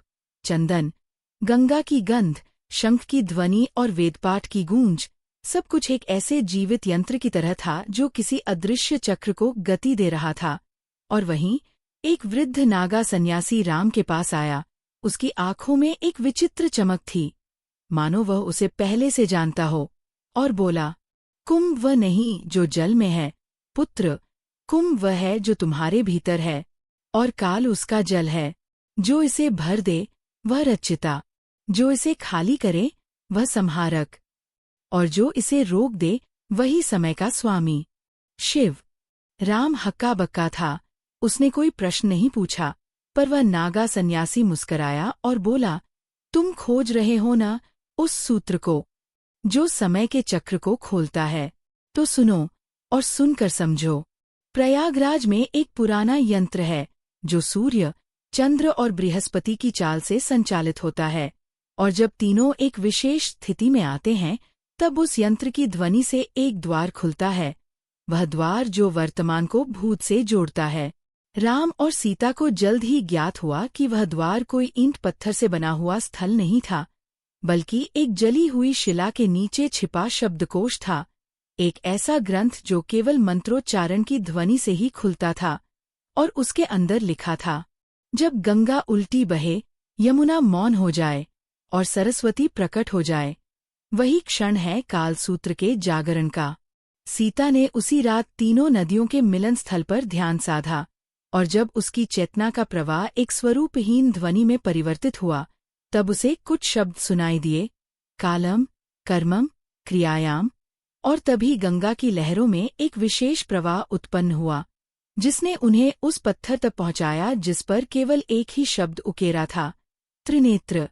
चंदन, गंगा की गंध, शंख की ध्वनि और वेदपाठ की गूंज, सब कुछ एक ऐसे जीवित यंत्र की तरह था जो किसी अदृश्य चक्र को गति दे रहा था। और वहीं एक वृद्ध नागा सन्यासी राम के पास आया। उसकी आंखों में एक विचित्र चमक थी, मानो वह उसे पहले से जानता हो, और बोला, कुंभ वह नहीं जो जल में है, पुत्र, कुंभ वह है जो तुम्हारे भीतर है, और काल उसका जल है। जो इसे भर दे वह रचिता, जो इसे खाली करे वह संहारक, और जो इसे रोक दे वही समय का स्वामी। शिव। राम हक्का बक्का था, उसने कोई प्रश्न नहीं पूछा, पर वह नागा सन्यासी मुस्कराया और बोला, तुम खोज रहे हो ना उस सूत्र को, जो समय के चक्र को खोलता है? तो सुनो और सुनकर समझो। प्रयागराज में एक पुराना यंत्र है जो सूर्य, चंद्र और बृहस्पति की चाल से संचालित होता है, और जब तीनों एक विशेष स्थिति में आते हैं, तब उस यंत्र की ध्वनि से एक द्वार खुलता है, वह द्वार जो वर्तमान को भूत से जोड़ता है। राम और सीता को जल्द ही ज्ञात हुआ कि वह द्वार कोई ईंट पत्थर से बना हुआ स्थल नहीं था, बल्कि एक जली हुई शिला के नीचे छिपा शब्दकोश था, एक ऐसा ग्रंथ जो केवल मंत्रोच्चारण की ध्वनि से ही खुलता था। और उसके अंदर लिखा था, जब गंगा उल्टी बहे, यमुना मौन हो जाए और सरस्वती प्रकट हो जाए, वही क्षण है कालसूत्र के जागरण का। सीता ने उसी रात तीनों नदियों के मिलन स्थल पर ध्यान साधा, और जब उसकी चेतना का प्रवाह एक स्वरूपहीन ध्वनि में परिवर्तित हुआ, तब उसे कुछ शब्द सुनाई दिए, कालम, कर्मम, क्रियायाम। और तभी गंगा की लहरों में एक विशेष प्रवाह उत्पन्न हुआ, जिसने उन्हें उस पत्थर तक पहुंचाया जिस पर केवल एक ही शब्द उकेरा था, त्रिनेत्र।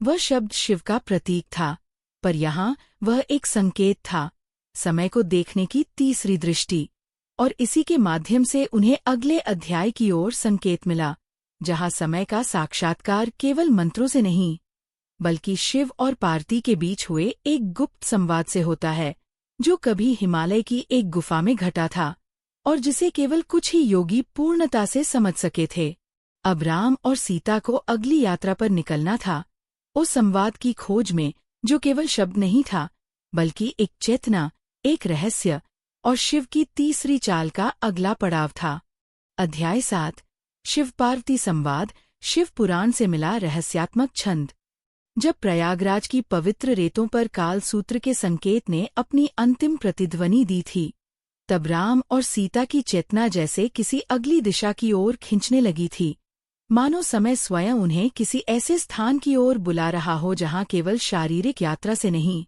वह शब्द शिव का प्रतीक था, पर यहाँ वह एक संकेत था, समय को देखने की तीसरी दृष्टि। और इसी के माध्यम से उन्हें अगले अध्याय की ओर संकेत मिला, जहाँ समय का साक्षात्कार केवल मंत्रों से नहीं, बल्कि शिव और पार्वती के बीच हुए एक गुप्त संवाद से होता है, जो कभी हिमालय की एक गुफा में घटा था, और जिसे केवल कुछ ही योगी पूर्णता से समझ सके थे। अब राम और सीता को अगली यात्रा पर निकलना था, उस संवाद की खोज में जो केवल शब्द नहीं था, बल्कि एक चेतना, एक रहस्य और शिव की तीसरी चाल का अगला पड़ाव था। अध्याय 7, शिव पार्वती संवाद, शिव पुराण से मिला रहस्यात्मक छंद। जब प्रयागराज की पवित्र रेतों पर कालसूत्र के संकेत ने अपनी अंतिम प्रतिध्वनि दी थी, तब राम और सीता की चेतना जैसे किसी अगली दिशा की ओर खींचने लगी थी, मानो समय स्वयं उन्हें किसी ऐसे स्थान की ओर बुला रहा हो जहां केवल शारीरिक यात्रा से नहीं,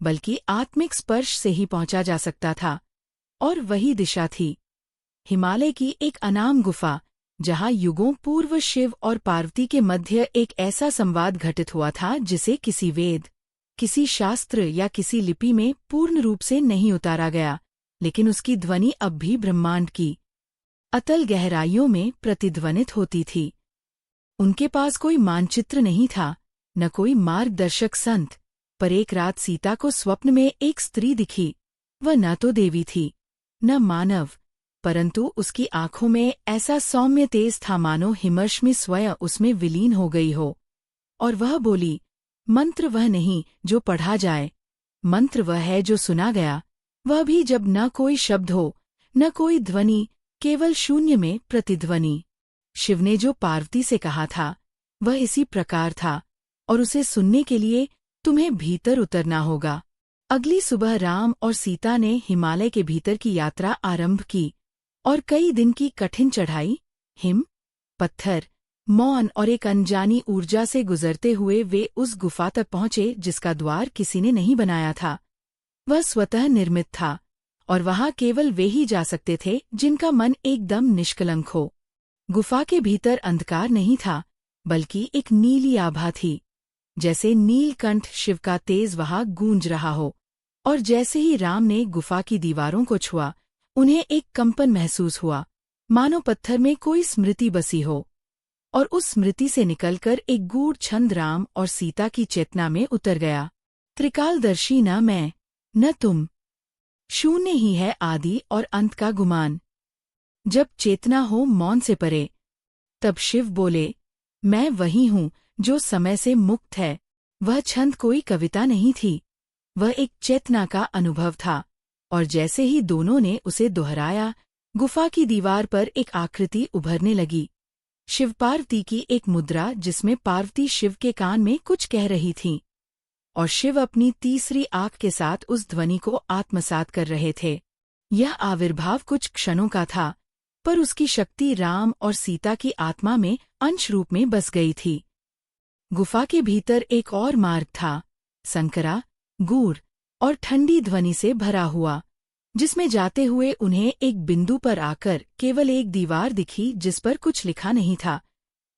बल्कि आत्मिक स्पर्श से ही पहुंचा जा सकता था। और वही दिशा थी हिमालय की एक अनाम गुफा, जहां युगों पूर्व शिव और पार्वती के मध्य एक ऐसा संवाद घटित हुआ था जिसे किसी वेद, किसी शास्त्र या किसी लिपि में पूर्ण रूप से नहीं उतारा गया, लेकिन उसकी ध्वनि अब भी ब्रह्मांड की अतल गहराइयों में प्रतिध्वनित होती थी। उनके पास कोई मानचित्र नहीं था, न कोई मार्गदर्शक संत, पर एक रात सीता को स्वप्न में एक स्त्री दिखी। वह न तो देवी थी, न मानव, परंतु उसकी आंखों में ऐसा सौम्य तेज था मानो हिमर्ष्मि स्वयं उसमें विलीन हो गई हो। और वह बोली, मंत्र वह नहीं जो पढ़ा जाए, मंत्र वह है जो सुना गया, वह भी जब न कोई शब्द हो, न कोई ध्वनि, केवल शून्य में प्रतिध्वनि। शिव ने जो पार्वती से कहा था वह इसी प्रकार था, और उसे सुनने के लिए तुम्हें भीतर उतरना होगा। अगली सुबह राम और सीता ने हिमालय के भीतर की यात्रा आरंभ की, और कई दिन की कठिन चढ़ाई, हिम, पत्थर, मौन और एक अनजानी ऊर्जा से गुजरते हुए वे उस गुफा तक पहुंचे जिसका द्वार किसी ने नहीं बनाया था। वह स्वतः निर्मित था, और वहां केवल वे ही जा सकते थे जिनका मन एकदम निष्कलंक हो। गुफा के भीतर अंधकार नहीं था, बल्कि एक नीली आभा थी, जैसे नीलकंठ शिव का तेज वहां गूंज रहा हो। और जैसे ही राम ने गुफा की दीवारों को छुआ, उन्हें एक कंपन महसूस हुआ, मानो पत्थर में कोई स्मृति बसी हो। और उस स्मृति से निकलकर एक गूढ़ छंद राम और सीता की चेतना में उतर गया। त्रिकालदर्शी न मैं, न तुम, शून्य ही है आदि और अंत का गुमान। जब चेतना हो मौन से परे, तब शिव बोले, मैं वही हूँ जो समय से मुक्त है। वह छंद कोई कविता नहीं थी, वह एक चेतना का अनुभव था। और जैसे ही दोनों ने उसे दोहराया, गुफा की दीवार पर एक आकृति उभरने लगी, शिव पार्वती की एक मुद्रा जिसमें पार्वती शिव के कान में कुछ कह रही थी, और शिव अपनी तीसरी आंख के साथ उस ध्वनि को आत्मसात कर रहे थे। यह आविर्भाव कुछ क्षणों का था, पर उसकी शक्ति राम और सीता की आत्मा में अंश रूप में बस गई थी। गुफा के भीतर एक और मार्ग था, संकरा, गूढ़ और ठंडी ध्वनि से भरा हुआ, जिसमें जाते हुए उन्हें एक बिंदु पर आकर केवल एक दीवार दिखी जिस पर कुछ लिखा नहीं था।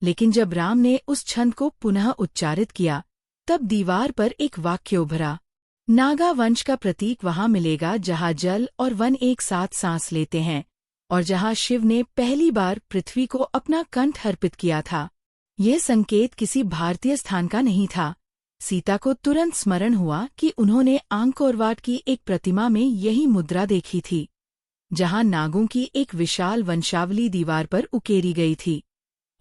लेकिन जब राम ने उस छंद को पुनः उच्चारित किया, तब दीवार पर एक वाक्य उभरा, नागा वंश का प्रतीक वहां मिलेगा जहां जल और वन एक साथ सांस लेते हैं, और जहां शिव ने पहली बार पृथ्वी को अपना कंठ अर्पित किया था। यह संकेत किसी भारतीय स्थान का नहीं था। सीता को तुरंत स्मरण हुआ कि उन्होंने आंकोरवाट की एक प्रतिमा में यही मुद्रा देखी थी, जहां नागों की एक विशाल वंशावली दीवार पर उकेरी गई थी,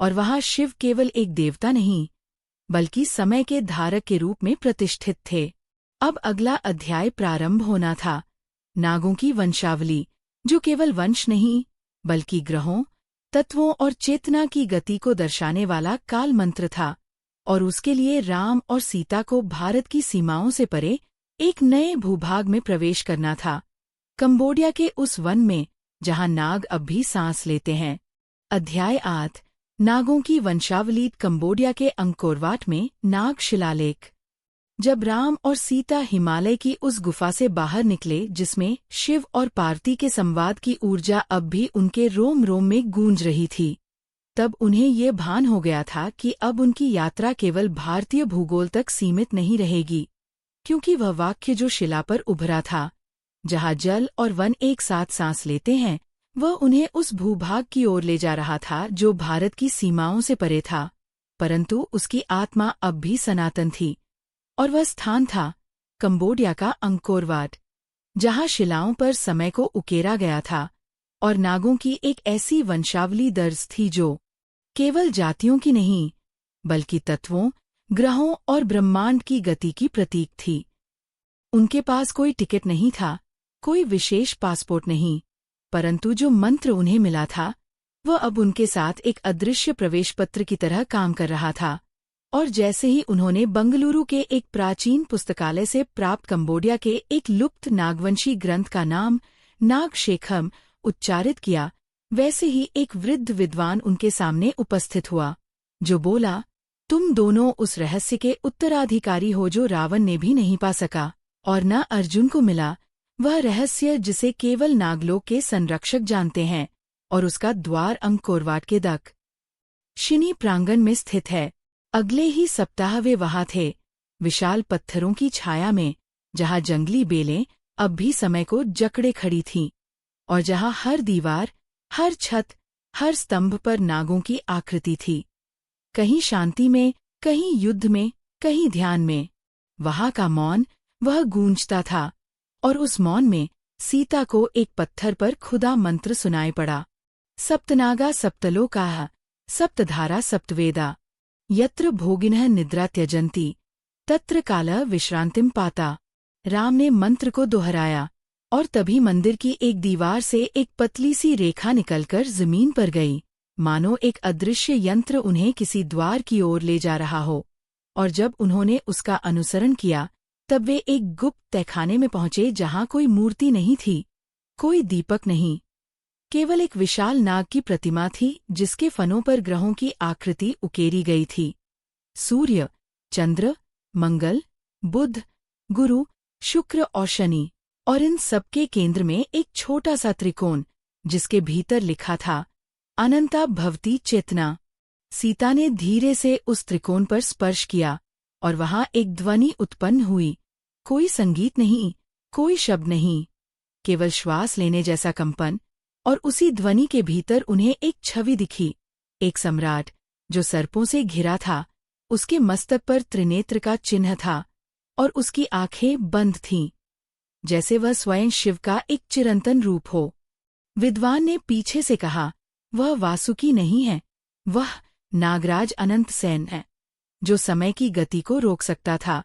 और वहां शिव केवल एक देवता नहीं, बल्कि समय के धारक के रूप में प्रतिष्ठित थे। अब अगला अध्याय प्रारंभ होना था, नागों की वंशावली, जो केवल वंश नहीं, बल्कि ग्रहों, तत्वों और चेतना की गति को दर्शाने वाला काल मंत्र था। और उसके लिए राम और सीता को भारत की सीमाओं से परे एक नए भूभाग में प्रवेश करना था, कंबोडिया के उस वन में जहां नाग अब भी सांस लेते हैं। अध्याय 8, नागों की वंशावली। कंबोडिया के अंकोरवाट में नाग शिलालेख। जब राम और सीता हिमालय की उस गुफा से बाहर निकले जिसमें शिव और पार्वती के संवाद की ऊर्जा अब भी उनके रोम रोम में गूंज रही थी, तब उन्हें ये भान हो गया था कि अब उनकी यात्रा केवल भारतीय भूगोल तक सीमित नहीं रहेगी, क्योंकि वह वाक्य जो शिला पर उभरा था, जहां जल और वन एक साथ सांस लेते हैं, वह उन्हें उस भूभाग की ओर ले जा रहा था जो भारत की सीमाओं से परे था, परंतु उसकी आत्मा अब भी सनातन थी। और वह स्थान था कंबोडिया का अंकोरवाट, जहां शिलाओं पर समय को उकेरा गया था, और नागों की एक ऐसी वंशावली दर्ज थी जो केवल जातियों की नहीं, बल्कि तत्वों, ग्रहों और ब्रह्मांड की गति की प्रतीक थी। उनके पास कोई टिकट नहीं था, कोई विशेष पासपोर्ट नहीं, परंतु जो मंत्र उन्हें मिला था, वह अब उनके साथ एक अदृश्य प्रवेश पत्र की तरह काम कर रहा था। और जैसे ही उन्होंने बंगलुरु के एक प्राचीन पुस्तकालय से प्राप्त कंबोडिया के एक लुप्त नागवंशी ग्रंथ का नाम नागशेखम उच्चारित किया, वैसे ही एक वृद्ध विद्वान उनके सामने उपस्थित हुआ, जो बोला, तुम दोनों उस रहस्य के उत्तराधिकारी हो जो रावण ने भी नहीं पा सका, और न अर्जुन को मिला, वह रहस्य जिसे केवल नागलोक के संरक्षक जानते हैं, और उसका द्वार अंकोरवाट के दक्षिणी प्रांगण में स्थित है। अगले ही सप्ताह वे वहां थे, विशाल पत्थरों की छाया में, जहां जंगली बेलें अब भी समय को जकड़े खड़ी थीं, और जहां हर दीवार, हर छत, हर स्तंभ पर नागों की आकृति थी, कहीं शांति में, कहीं युद्ध में, कहीं ध्यान में। वहां का मौन वह गूंजता था, और उस मौन में सीता को एक पत्थर पर खुदा मंत्र सुनाई पड़ा। सप्तनागा सप्तलोकाः सप्तधारा सप्तवेदा यत्र भोगिनः निद्रा त्यजन्ति तत्र कालः विश्रांतिम पाता। राम ने मंत्र को दोहराया, और तभी मंदिर की एक दीवार से एक पतली सी रेखा निकलकर जमीन पर गई, मानो एक अदृश्य यंत्र उन्हें किसी द्वार की ओर ले जा रहा हो। और जब उन्होंने उसका अनुसरण किया, तब वे एक गुप्त तहखाने में पहुंचे जहां कोई मूर्ति नहीं थी, कोई दीपक नहीं, केवल एक विशाल नाग की प्रतिमा थी जिसके फनों पर ग्रहों की आकृति उकेरी गई थी। सूर्य, चंद्र, मंगल, बुध, गुरु, शुक्र और शनि, और इन सबके केंद्र में एक छोटा सा त्रिकोण जिसके भीतर लिखा था अनंता भवती चेतना। सीता ने धीरे से उस त्रिकोण पर स्पर्श किया, और वहां एक ध्वनि उत्पन्न हुई। कोई संगीत नहीं, कोई शब्द नहीं, केवल श्वास लेने जैसा कंपन। और उसी ध्वनि के भीतर उन्हें एक छवि दिखी, एक सम्राट जो सर्पों से घिरा था। उसके मस्तक पर त्रिनेत्र का चिन्ह था, और उसकी आंखें बंद थीं, जैसे वह स्वयं शिव का एक चिरंतन रूप हो। विद्वान ने पीछे से कहा, वह वासुकी नहीं है, वह नागराज अनंत सेन है, जो समय की गति को रोक सकता था।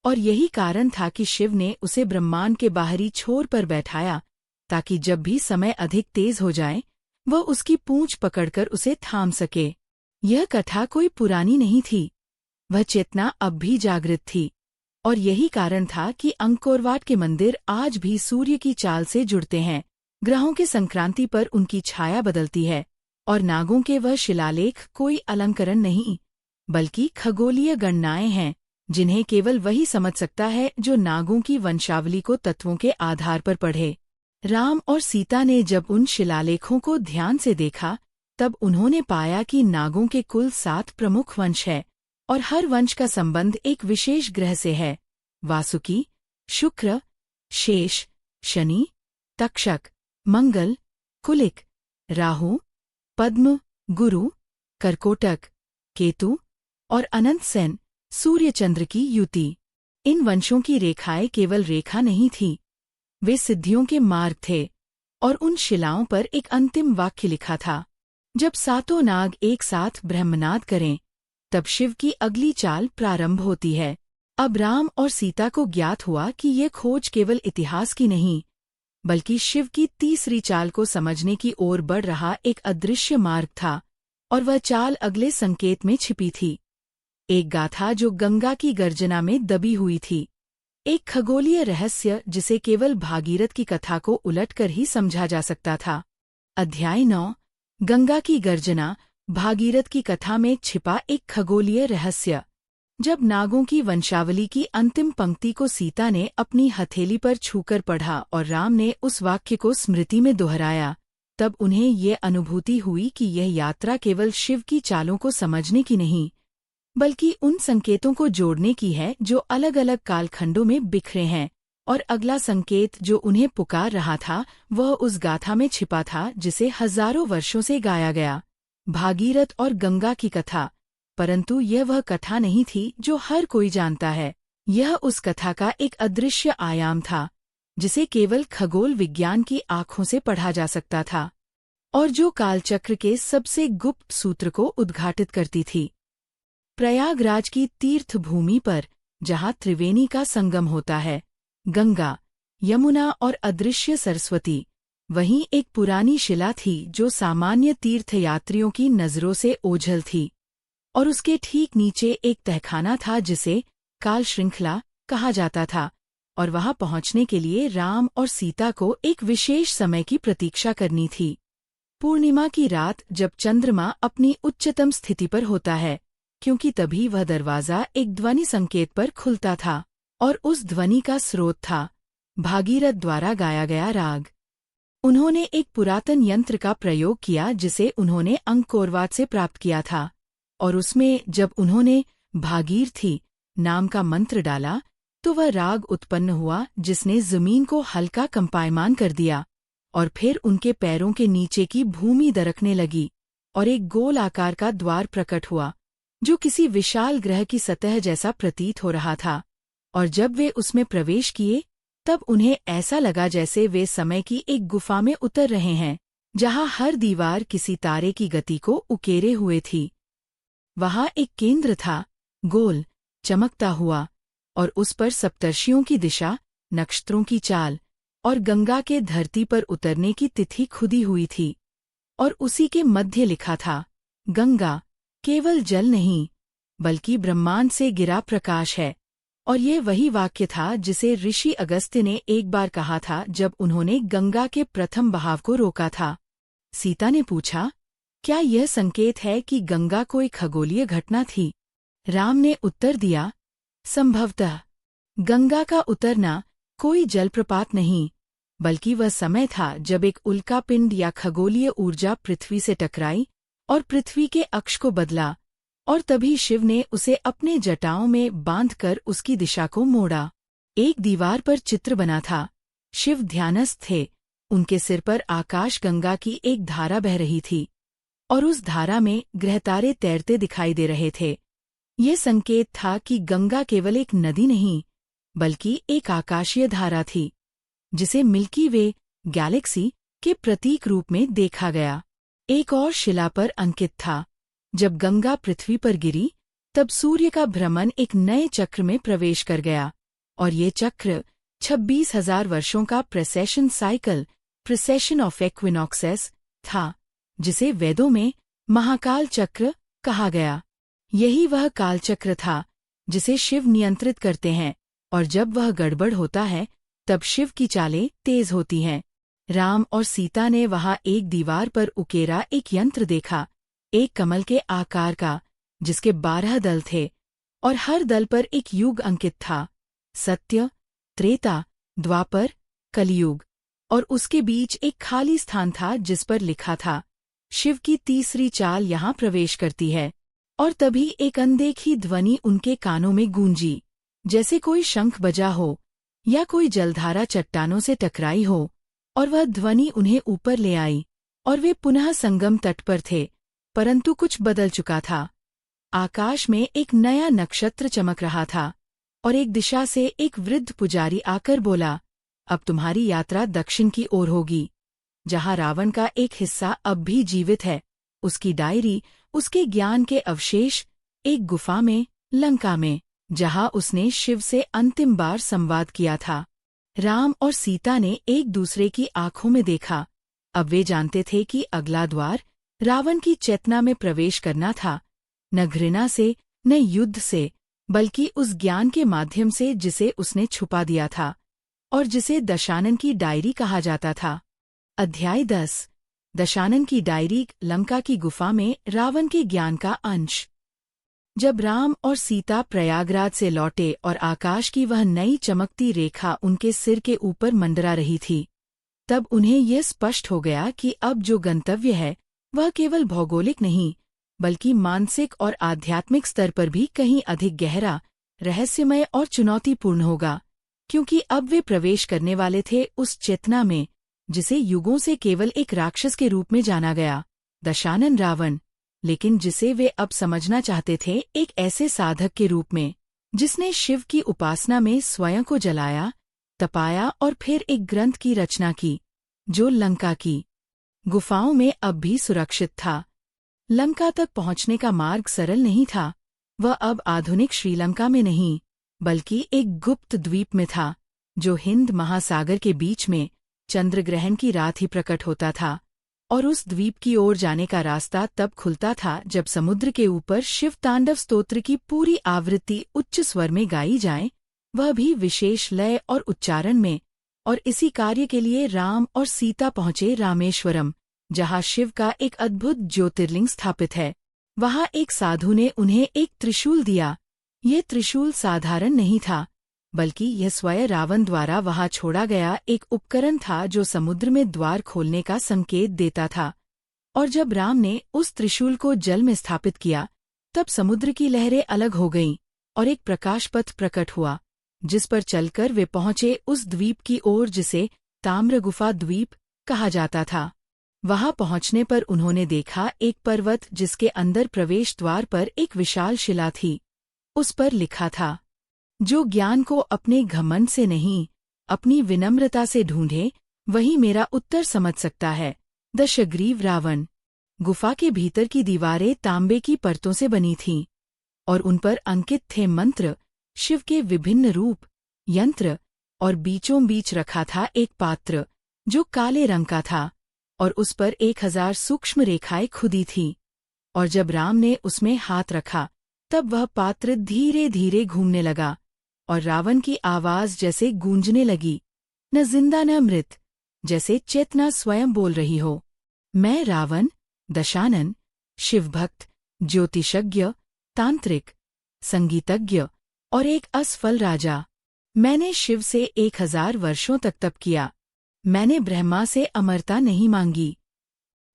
और यही कारण था कि शिव ने उसे ब्रह्मांड के बाहरी छोर पर बैठाया, ताकि जब भी समय अधिक तेज हो जाए, वह उसकी पूंछ पकड़कर उसे थाम सके। यह कथा कोई पुरानी नहीं थी, वह चेतना अब भी जागृत थी। और यही कारण था कि अंकोरवाट के मंदिर आज भी सूर्य की चाल से जुड़ते हैं, ग्रहों के संक्रांति पर उनकी छाया बदलती है, और नागों के वह शिलालेख कोई अलंकरण नहीं, बल्कि खगोलीय गणनाएं हैं जिन्हें केवल वही समझ सकता है जो नागों की वंशावली को तत्वों के आधार पर पढ़े। राम और सीता ने जब उन शिलालेखों को ध्यान से देखा, तब उन्होंने पाया कि नागों के कुल 7 प्रमुख वंश है, और हर वंश का संबंध एक विशेष ग्रह से है। वासुकी, शुक्र, शेष, शनि, तक्षक, मंगल, कुलिक, राहु, पद्म, गुरु, कर्कोटक, केतु और अनंत सेन, सूर्य चंद्र की युति। इन वंशों की रेखाएं केवल रेखा नहीं थी, वे सिद्धियों के मार्ग थे। और उन शिलाओं पर एक अंतिम वाक्य लिखा था, जब 7 नाग एक साथ ब्रह्मनाद करें, तब शिव की अगली चाल प्रारंभ होती है। अब राम और सीता को ज्ञात हुआ कि ये खोज केवल इतिहास की नहीं, बल्कि शिव की तीसरी चाल को समझने की ओर बढ़ रहा एक अदृश्य मार्ग था। और वह चाल अगले संकेत में छिपी थी, एक गाथा जो गंगा की गर्जना में दबी हुई थी, एक खगोलीय रहस्य जिसे केवल भागीरथ की कथा को उलटकर ही समझा जा सकता था। अध्याय 9, गंगा की गर्जना, भागीरथ की कथा में छिपा एक खगोलीय रहस्य। जब नागों की वंशावली की अंतिम पंक्ति को सीता ने अपनी हथेली पर छूकर पढ़ा और राम ने उस वाक्य को स्मृति में दोहराया, तब उन्हें ये अनुभूति हुई कि यह यात्रा केवल शिव की चालों को समझने की नहीं, बल्कि उन संकेतों को जोड़ने की है जो अलग अलग कालखंडों में बिखरे हैं। और अगला संकेत जो उन्हें पुकार रहा था, वह उस गाथा में छिपा था जिसे हजारों वर्षों से गाया गया, भागीरथ और गंगा की कथा। परंतु यह वह कथा नहीं थी जो हर कोई जानता है, यह उस कथा का एक अदृश्य आयाम था, जिसे केवल खगोल विज्ञान की आंखों से पढ़ा जा सकता था, और जो कालचक्र के सबसे गुप्त सूत्र को उद्घाटित करती थी। प्रयागराज की तीर्थ भूमि पर, जहाँ त्रिवेणी का संगम होता है, गंगा, यमुना और अदृश्य सरस्वती, वहीं एक पुरानी शिला थी जो सामान्य तीर्थयात्रियों की नजरों से ओझल थी। और उसके ठीक नीचे एक तहखाना था जिसे काल श्रृंखला कहा जाता था, और वहां पहुंचने के लिए राम और सीता को एक विशेष समय की प्रतीक्षा करनी थी। पूर्णिमा की रात, जब चंद्रमा अपनी उच्चतम स्थिति पर होता है, क्योंकि तभी वह दरवाजा एक ध्वनि संकेत पर खुलता था, और उस ध्वनि का स्रोत था भागीरथ द्वारा गाया गया राग। उन्होंने एक पुरातन यंत्र का प्रयोग किया जिसे उन्होंने अंकोरवाट से प्राप्त किया था, और उसमें जब उन्होंने भागीरथी नाम का मंत्र डाला, तो वह राग उत्पन्न हुआ जिसने जमीन को हल्का कंपायमान कर दिया, और फिर उनके पैरों के नीचे की भूमि दरकने लगी, और एक गोल आकार का द्वार प्रकट हुआ, जो किसी विशाल ग्रह की सतह जैसा प्रतीत हो रहा था, और जब वे उसमें प्रवेश किए तब उन्हें ऐसा लगा जैसे वे समय की एक गुफा में उतर रहे हैं, जहां हर दीवार किसी तारे की गति को उकेरे हुए थी। वहां एक केंद्र था, गोल, चमकता हुआ, और उस पर सप्तर्षियों की दिशा, नक्षत्रों की चाल और गंगा के धरती पर उतरने की तिथि खुदी हुई थी। और उसी के मध्य लिखा था, गंगा केवल जल नहीं बल्कि ब्रह्मांड से गिरा प्रकाश है। और ये वही वाक्य था जिसे ऋषि अगस्त्य ने एक बार कहा था जब उन्होंने गंगा के प्रथम बहाव को रोका था। सीता ने पूछा, क्या यह संकेत है कि गंगा कोई खगोलीय घटना थी? राम ने उत्तर दिया, संभवतः गंगा का उतरना कोई जलप्रपात नहीं, बल्कि वह समय था जब एक उल्कापिंड या खगोलीय ऊर्जा पृथ्वी से टकराई और पृथ्वी के अक्ष को बदला, और तभी शिव ने उसे अपने जटाओं में बांधकर उसकी दिशा को मोड़ा। एक दीवार पर चित्र बना था। शिव ध्यानस्थ थे, उनके सिर पर आकाश गंगा की एक धारा बह रही थी, और उस धारा में ग्रहतारे तैरते दिखाई दे रहे थे। ये संकेत था कि गंगा केवल एक नदी नहीं, बल्कि एक आकाशीय धारा थी, जिसे मिल्की वे गैलेक्सी के प्रतीक रूप में देखा गया। एक और शिला पर अंकित था, जब गंगा पृथ्वी पर गिरी तब सूर्य का भ्रमण एक नए चक्र में प्रवेश कर गया, और ये चक्र 26,000 वर्षों का precision cycle, precision of equinoxes था, जिसे वेदों में महाकाल चक्र कहा गया। यही वह कालचक्र था जिसे शिव नियंत्रित करते हैं, और जब वह गड़बड़ होता है तब शिव की चालें तेज होती हैं। राम और सीता ने वहां एक दीवार पर उकेरा एक यंत्र देखा, एक कमल के आकार का, जिसके 12 दल थे, और हर दल पर एक युग अंकित था, सत्य, त्रेता, द्वापर, कलियुग, और उसके बीच एक खाली स्थान था जिस पर लिखा था, शिव की तीसरी चाल यहाँ प्रवेश करती है। और तभी एक अनदेखी ध्वनि उनके कानों में गूंजी, जैसे कोई शंख बजा हो या कोई जलधारा चट्टानों से टकराई हो, और वह ध्वनि उन्हें ऊपर ले आई, और वे पुनः संगम तट पर थे, परंतु कुछ बदल चुका था। आकाश में एक नया नक्षत्र चमक रहा था, और एक दिशा से एक वृद्ध पुजारी आकर बोला, अब तुम्हारी यात्रा दक्षिण की ओर होगी, जहां रावण का एक हिस्सा अब भी जीवित है, उसकी डायरी, उसके ज्ञान के अवशेष, एक गुफा में, लंका में, जहां उसने शिव से अंतिम बार संवाद किया था। राम और सीता ने एक दूसरे की आंखों में देखा। अब वे जानते थे कि अगला द्वार रावण की चेतना में प्रवेश करना था, न घृणा से, न युद्ध से, बल्कि उस ज्ञान के माध्यम से जिसे उसने छुपा दिया था, और जिसे दशानन की डायरी कहा जाता था। अध्याय 10। दशानन की डायरी, लंका की गुफा में रावण के ज्ञान का अंश। जब राम और सीता प्रयागराज से लौटे और आकाश की वह नई चमकती रेखा उनके सिर के ऊपर मंडरा रही थी, तब उन्हें यह स्पष्ट हो गया कि अब जो गंतव्य है वह केवल भौगोलिक नहीं, बल्कि मानसिक और आध्यात्मिक स्तर पर भी कहीं अधिक गहरा, रहस्यमय और चुनौतीपूर्ण होगा, क्योंकि अब वे प्रवेश करने वाले थे उस चेतना में जिसे युगों से केवल एक राक्षस के रूप में जाना गया, दशानन रावण, लेकिन जिसे वे अब समझना चाहते थे एक ऐसे साधक के रूप में, जिसने शिव की उपासना में स्वयं को जलाया, तपाया और फिर एक ग्रंथ की रचना की, जो लंका की गुफाओं में अब भी सुरक्षित था। लंका तक पहुंचने का मार्ग सरल नहीं था। वह अब आधुनिक श्रीलंका में नहीं, बल्कि एक गुप्त द्वीप में था, जो हिंद महासागर के बीच में चंद्रग्रहण की रात ही प्रकट होता था, और उस द्वीप की ओर जाने का रास्ता तब खुलता था जब समुद्र के ऊपर शिव तांडव स्तोत्र की पूरी आवृत्ति उच्च स्वर में गाई जाए, वह भी विशेष लय और उच्चारण में। और इसी कार्य के लिए राम और सीता पहुंचे रामेश्वरम, जहां शिव का एक अद्भुत ज्योतिर्लिंग स्थापित है। वहां एक साधु ने उन्हें एक त्रिशूल दिया। ये त्रिशूल साधारण नहीं था, बल्कि यह स्वयं रावण द्वारा वहां छोड़ा गया एक उपकरण था जो समुद्र में द्वार खोलने का संकेत देता था। और जब राम ने उस त्रिशूल को जल में स्थापित किया, तब समुद्र की लहरें अलग हो गईं और एक प्रकाश पथ प्रकट हुआ, जिस पर चलकर वे पहुंचे उस द्वीप की ओर जिसे ताम्र गुफा द्वीप कहा जाता था। वहां पहुंचने पर उन्होंने देखा एक पर्वत जिसके अंदर प्रवेश द्वार पर एक विशाल शिला थी। उस पर लिखा था, जो ज्ञान को अपने घमंड से नहीं, अपनी विनम्रता से ढूंढे, वही मेरा उत्तर समझ सकता है। दशग्रीव रावण। गुफा के भीतर की दीवारें तांबे की परतों से बनी थीं, और उन पर अंकित थे मंत्र, शिव के विभिन्न रूप, यंत्र, और बीचों बीच रखा था एक पात्र, जो काले रंग का था, और उस पर 1000 सूक्ष्म रेखाएं खुदी थीं। और जब राम ने उसमें हाथ रखा, तब वह पात्र धीरे धीरे घूमने लगा, और रावण की आवाज जैसे गूंजने लगी, न जिंदा न मृत, जैसे चेतना स्वयं बोल रही हो। मैं रावण, दशानन, शिवभक्त, ज्योतिषज्ञ, तांत्रिक, संगीतज्ञ और एक असफल राजा। मैंने शिव से 1000 वर्षों तक तप किया। मैंने ब्रह्मा से अमरता नहीं मांगी।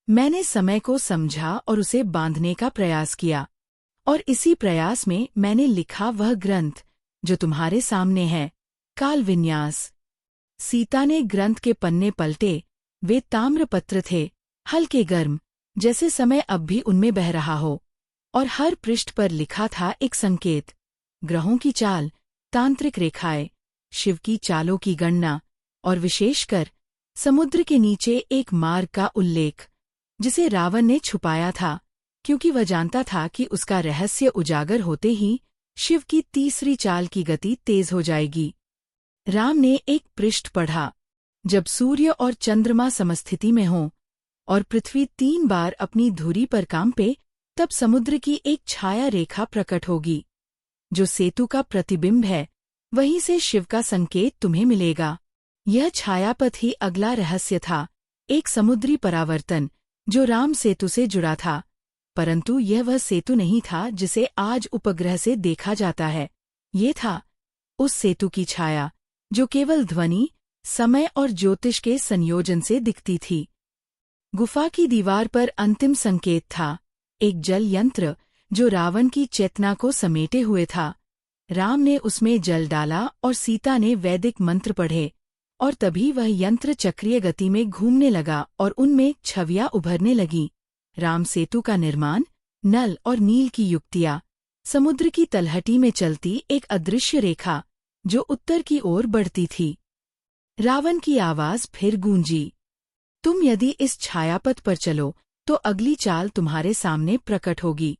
मैंने समय को समझा और उसे बांधने का प्रयास किया, और इसी प्रयास में मैंने लिखा वह ग्रंथ जो तुम्हारे सामने है, काल विन्यास। सीता ने ग्रंथ के पन्ने पलटे। वे ताम्रपत्र थे, हल्के गर्म, जैसे समय अब भी उनमें बह रहा हो, और हर पृष्ठ पर लिखा था एक संकेत, ग्रहों की चाल, तांत्रिक रेखाएं, शिव की चालों की गणना, और विशेषकर समुद्र के नीचे एक मार्ग का उल्लेख, जिसे रावण ने छुपाया था, क्योंकि वह जानता था कि उसका रहस्य उजागर होते ही शिव की तीसरी चाल की गति तेज हो जाएगी। राम ने एक पृष्ठ पढ़ा, जब सूर्य और चंद्रमा समस्थिति में हों, और पृथ्वी 3 बार अपनी धुरी पर कांपे, तब समुद्र की एक छाया रेखा प्रकट होगी, जो सेतु का प्रतिबिंब है। वहीं से शिव का संकेत तुम्हें मिलेगा। यह छायापथ ही अगला रहस्य था, एक समुद्री परावर्तन, जो राम सेतु से जुड़ा था, परंतु यह वह सेतु नहीं था जिसे आज उपग्रह से देखा जाता है। ये था उस सेतु की छाया, जो केवल ध्वनि, समय और ज्योतिष के संयोजन से दिखती थी। गुफा की दीवार पर अंतिम संकेत था, एक जल यंत्र, जो रावण की चेतना को समेटे हुए था। राम ने उसमें जल डाला और सीता ने वैदिक मंत्र पढ़े, और तभी वह यंत्र चक्रीय गति में घूमने लगा और उनमें छवियां उभरने लगीं। राम सेतु का निर्माण, नल और नील की युक्तियां, समुद्र की तलहटी में चलती एक अदृश्य रेखा, जो उत्तर की ओर बढ़ती थी। रावण की आवाज फिर गूंजी, तुम यदि इस छायापथ पर चलो, तो अगली चाल तुम्हारे सामने प्रकट होगी।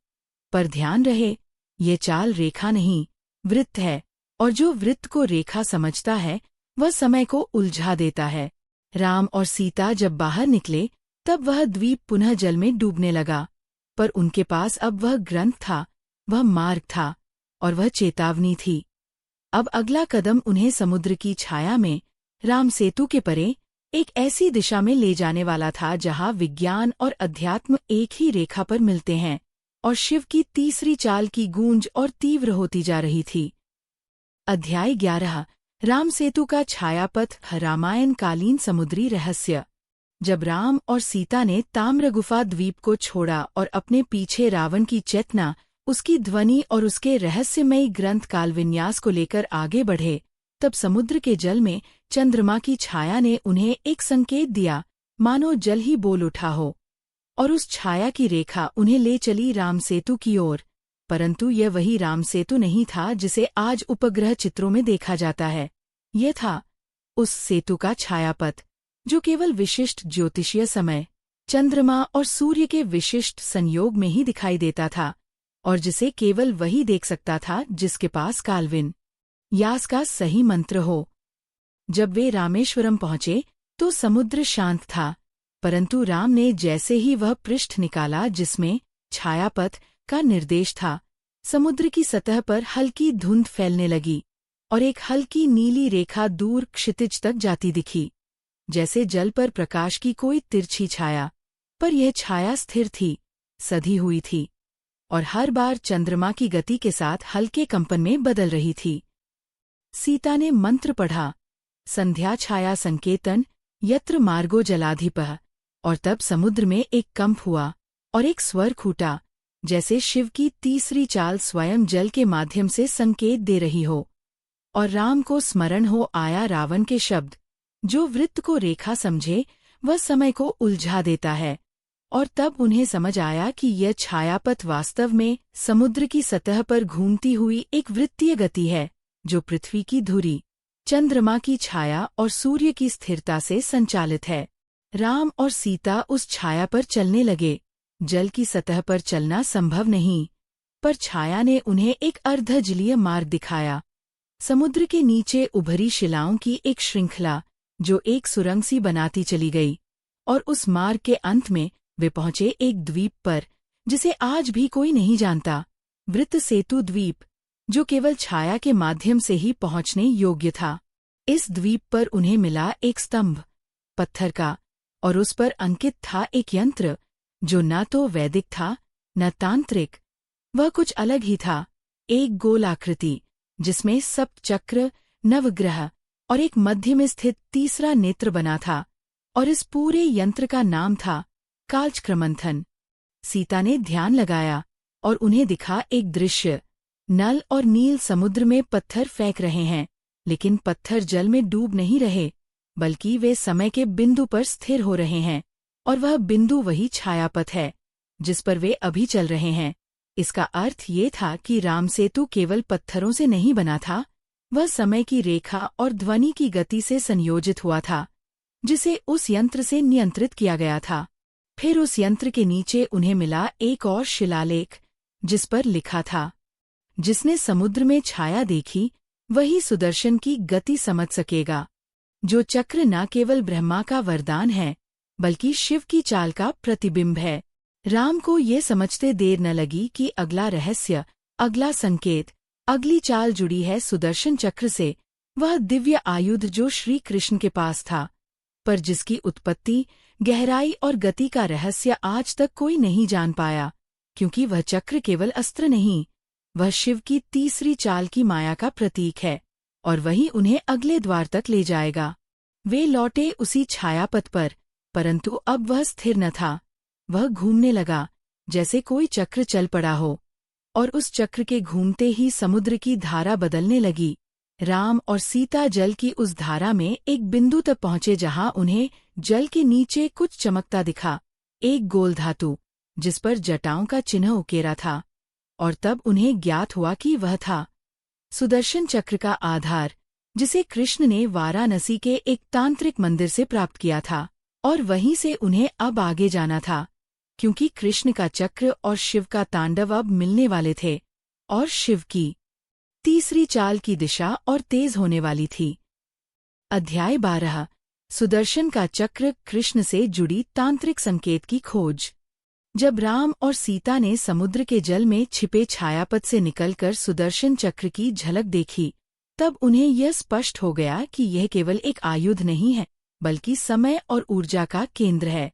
पर ध्यान रहे, ये चाल रेखा नहीं, वृत्त है, और जो वृत्त को रेखा समझता है, वह समय को उलझा देता है। राम और सीता जब बाहर निकले, तब वह द्वीप पुनः जल में डूबने लगा, पर उनके पास अब वह ग्रंथ था, वह मार्ग था, और वह चेतावनी थी। अब अगला कदम उन्हें समुद्र की छाया में, राम सेतु के परे, एक ऐसी दिशा में ले जाने वाला था जहां विज्ञान और अध्यात्म एक ही रेखा पर मिलते हैं, और शिव की तीसरी चाल की गूंज और तीव्र होती जा रही थी। अध्याय 11, राम सेतु का छायापथ, रामायण कालीन समुद्री रहस्य। जब राम और सीता ने ताम्रगुफा द्वीप को छोड़ा और अपने पीछे रावण की चेतना, उसकी ध्वनि और उसके रहस्यमयी ग्रंथ कालविन्यास को लेकर आगे बढ़े, तब समुद्र के जल में चंद्रमा की छाया ने उन्हें एक संकेत दिया, मानो जल ही बोल उठा हो, और उस छाया की रेखा उन्हें ले चली राम सेतु की ओर। परंतु यह वही राम सेतु नहीं था जिसे आज उपग्रह चित्रों में देखा जाता है। यह था उस सेतु का छायापथ, जो केवल विशिष्ट ज्योतिषीय समय, चंद्रमा और सूर्य के विशिष्ट संयोग में ही दिखाई देता था, और जिसे केवल वही देख सकता था जिसके पास कालविन यास का सही मंत्र हो। जब वे रामेश्वरम पहुंचे, तो समुद्र शांत था, परंतु राम ने जैसे ही वह पृष्ठ निकाला जिसमें छायापथ का निर्देश था, समुद्र की सतह पर हल्की धुंध फैलने लगी, और एक हल्की नीली रेखा दूर क्षितिज तक जाती दिखी, जैसे जल पर प्रकाश की कोई तिरछी छाया। पर यह छाया स्थिर थी, सधी हुई थी, और हर बार चंद्रमा की गति के साथ हल्के कंपन में बदल रही थी। सीता ने मंत्र पढ़ा, संध्या छाया संकेतन, यत्र मार्गो जलाधिपः, और तब समुद्र में एक कंप हुआ, और एक स्वर फूटा, जैसे शिव की तीसरी चाल स्वयं जल के माध्यम से संकेत दे रही हो। और राम को स्मरण हो आया रावण के शब्द, जो वृत्त को रेखा समझे, वह समय को उलझा देता है। और तब उन्हें समझ आया कि यह छायापथ वास्तव में समुद्र की सतह पर घूमती हुई एक वृत्तीय गति है, जो पृथ्वी की धुरी, चंद्रमा की छाया और सूर्य की स्थिरता से संचालित है। राम और सीता उस छाया पर चलने लगे। जल की सतह पर चलना संभव नहीं, पर छाया ने उन्हें एक अर्धजलीय मार्ग दिखाया। समुद्र के नीचे उभरी शिलाओं की एक श्रृंखला, जो एक सुरंग सी बनाती चली गई, और उस मार्ग के अंत में वे पहुंचे एक द्वीप पर, जिसे आज भी कोई नहीं जानता, वृत्त सेतु द्वीप, जो केवल छाया के माध्यम से ही पहुंचने योग्य था। इस द्वीप पर उन्हें मिला एक स्तंभ, पत्थर का, और उस पर अंकित था एक यंत्र, जो न तो वैदिक था न तांत्रिक। वह कुछ अलग ही था, एक गोल आकृति, जिसमें सप्तचक्र, नवग्रह और एक मध्य में स्थित तीसरा नेत्र बना था, और इस पूरे यंत्र का नाम था कालचक्रमंथन। सीता ने ध्यान लगाया, और उन्हें दिखा एक दृश्य। नल और नील समुद्र में पत्थर फेंक रहे हैं, लेकिन पत्थर जल में डूब नहीं रहे, बल्कि वे समय के बिंदु पर स्थिर हो रहे हैं, और वह बिंदु वही छायापथ है, जिस पर वे अभी चल रहे हैं। इसका अर्थ ये था कि राम सेतु केवल पत्थरों से नहीं बना था, वह समय की रेखा और ध्वनि की गति से संयोजित हुआ था, जिसे उस यंत्र से नियंत्रित किया गया था। फिर उस यंत्र के नीचे उन्हें मिला एक और शिलालेख, जिस पर लिखा था, जिसने समुद्र में छाया देखी, वही सुदर्शन की गति समझ सकेगा। जो चक्र न केवल ब्रह्मा का वरदान है, बल्कि शिव की चाल का प्रतिबिंब है। राम को ये समझते देर न लगी कि अगला रहस्य, अगला संकेत, अगली चाल जुड़ी है सुदर्शन चक्र से, वह दिव्य आयुध जो श्री कृष्ण के पास था, पर जिसकी उत्पत्ति, गहराई और गति का रहस्य आज तक कोई नहीं जान पाया, क्योंकि वह चक्र केवल अस्त्र नहीं, वह शिव की तीसरी चाल की माया का प्रतीक है, और वही उन्हें अगले द्वार तक ले जाएगा। वे लौटे उसी छायापथ पर, परंतु अब वह स्थिर न था। वह घूमने लगा, जैसे कोई चक्र चल पड़ा हो, और उस चक्र के घूमते ही समुद्र की धारा बदलने लगी। राम और सीता जल की उस धारा में एक बिंदु तक पहुंचे जहां उन्हें जल के नीचे कुछ चमकता दिखा, एक गोल धातु, जिस पर जटाओं का चिन्ह उकेरा था, और तब उन्हें ज्ञात हुआ कि वह था सुदर्शन चक्र का आधार, जिसे कृष्ण ने वाराणसी के एक तांत्रिक मंदिर से प्राप्त किया था, और वहीं से उन्हें अब आगे जाना था, क्योंकि कृष्ण का चक्र और शिव का तांडव अब मिलने वाले थे, और शिव की तीसरी चाल की दिशा और तेज होने वाली थी। अध्याय 12 सुदर्शन का चक्र, कृष्ण से जुड़ी तांत्रिक संकेत की खोज। जब राम और सीता ने समुद्र के जल में छिपे छायापथ से निकलकर सुदर्शन चक्र की झलक देखी, तब उन्हें यह स्पष्ट हो गया कि यह केवल एक आयुध नहीं है, बल्कि समय और ऊर्जा का केंद्र है,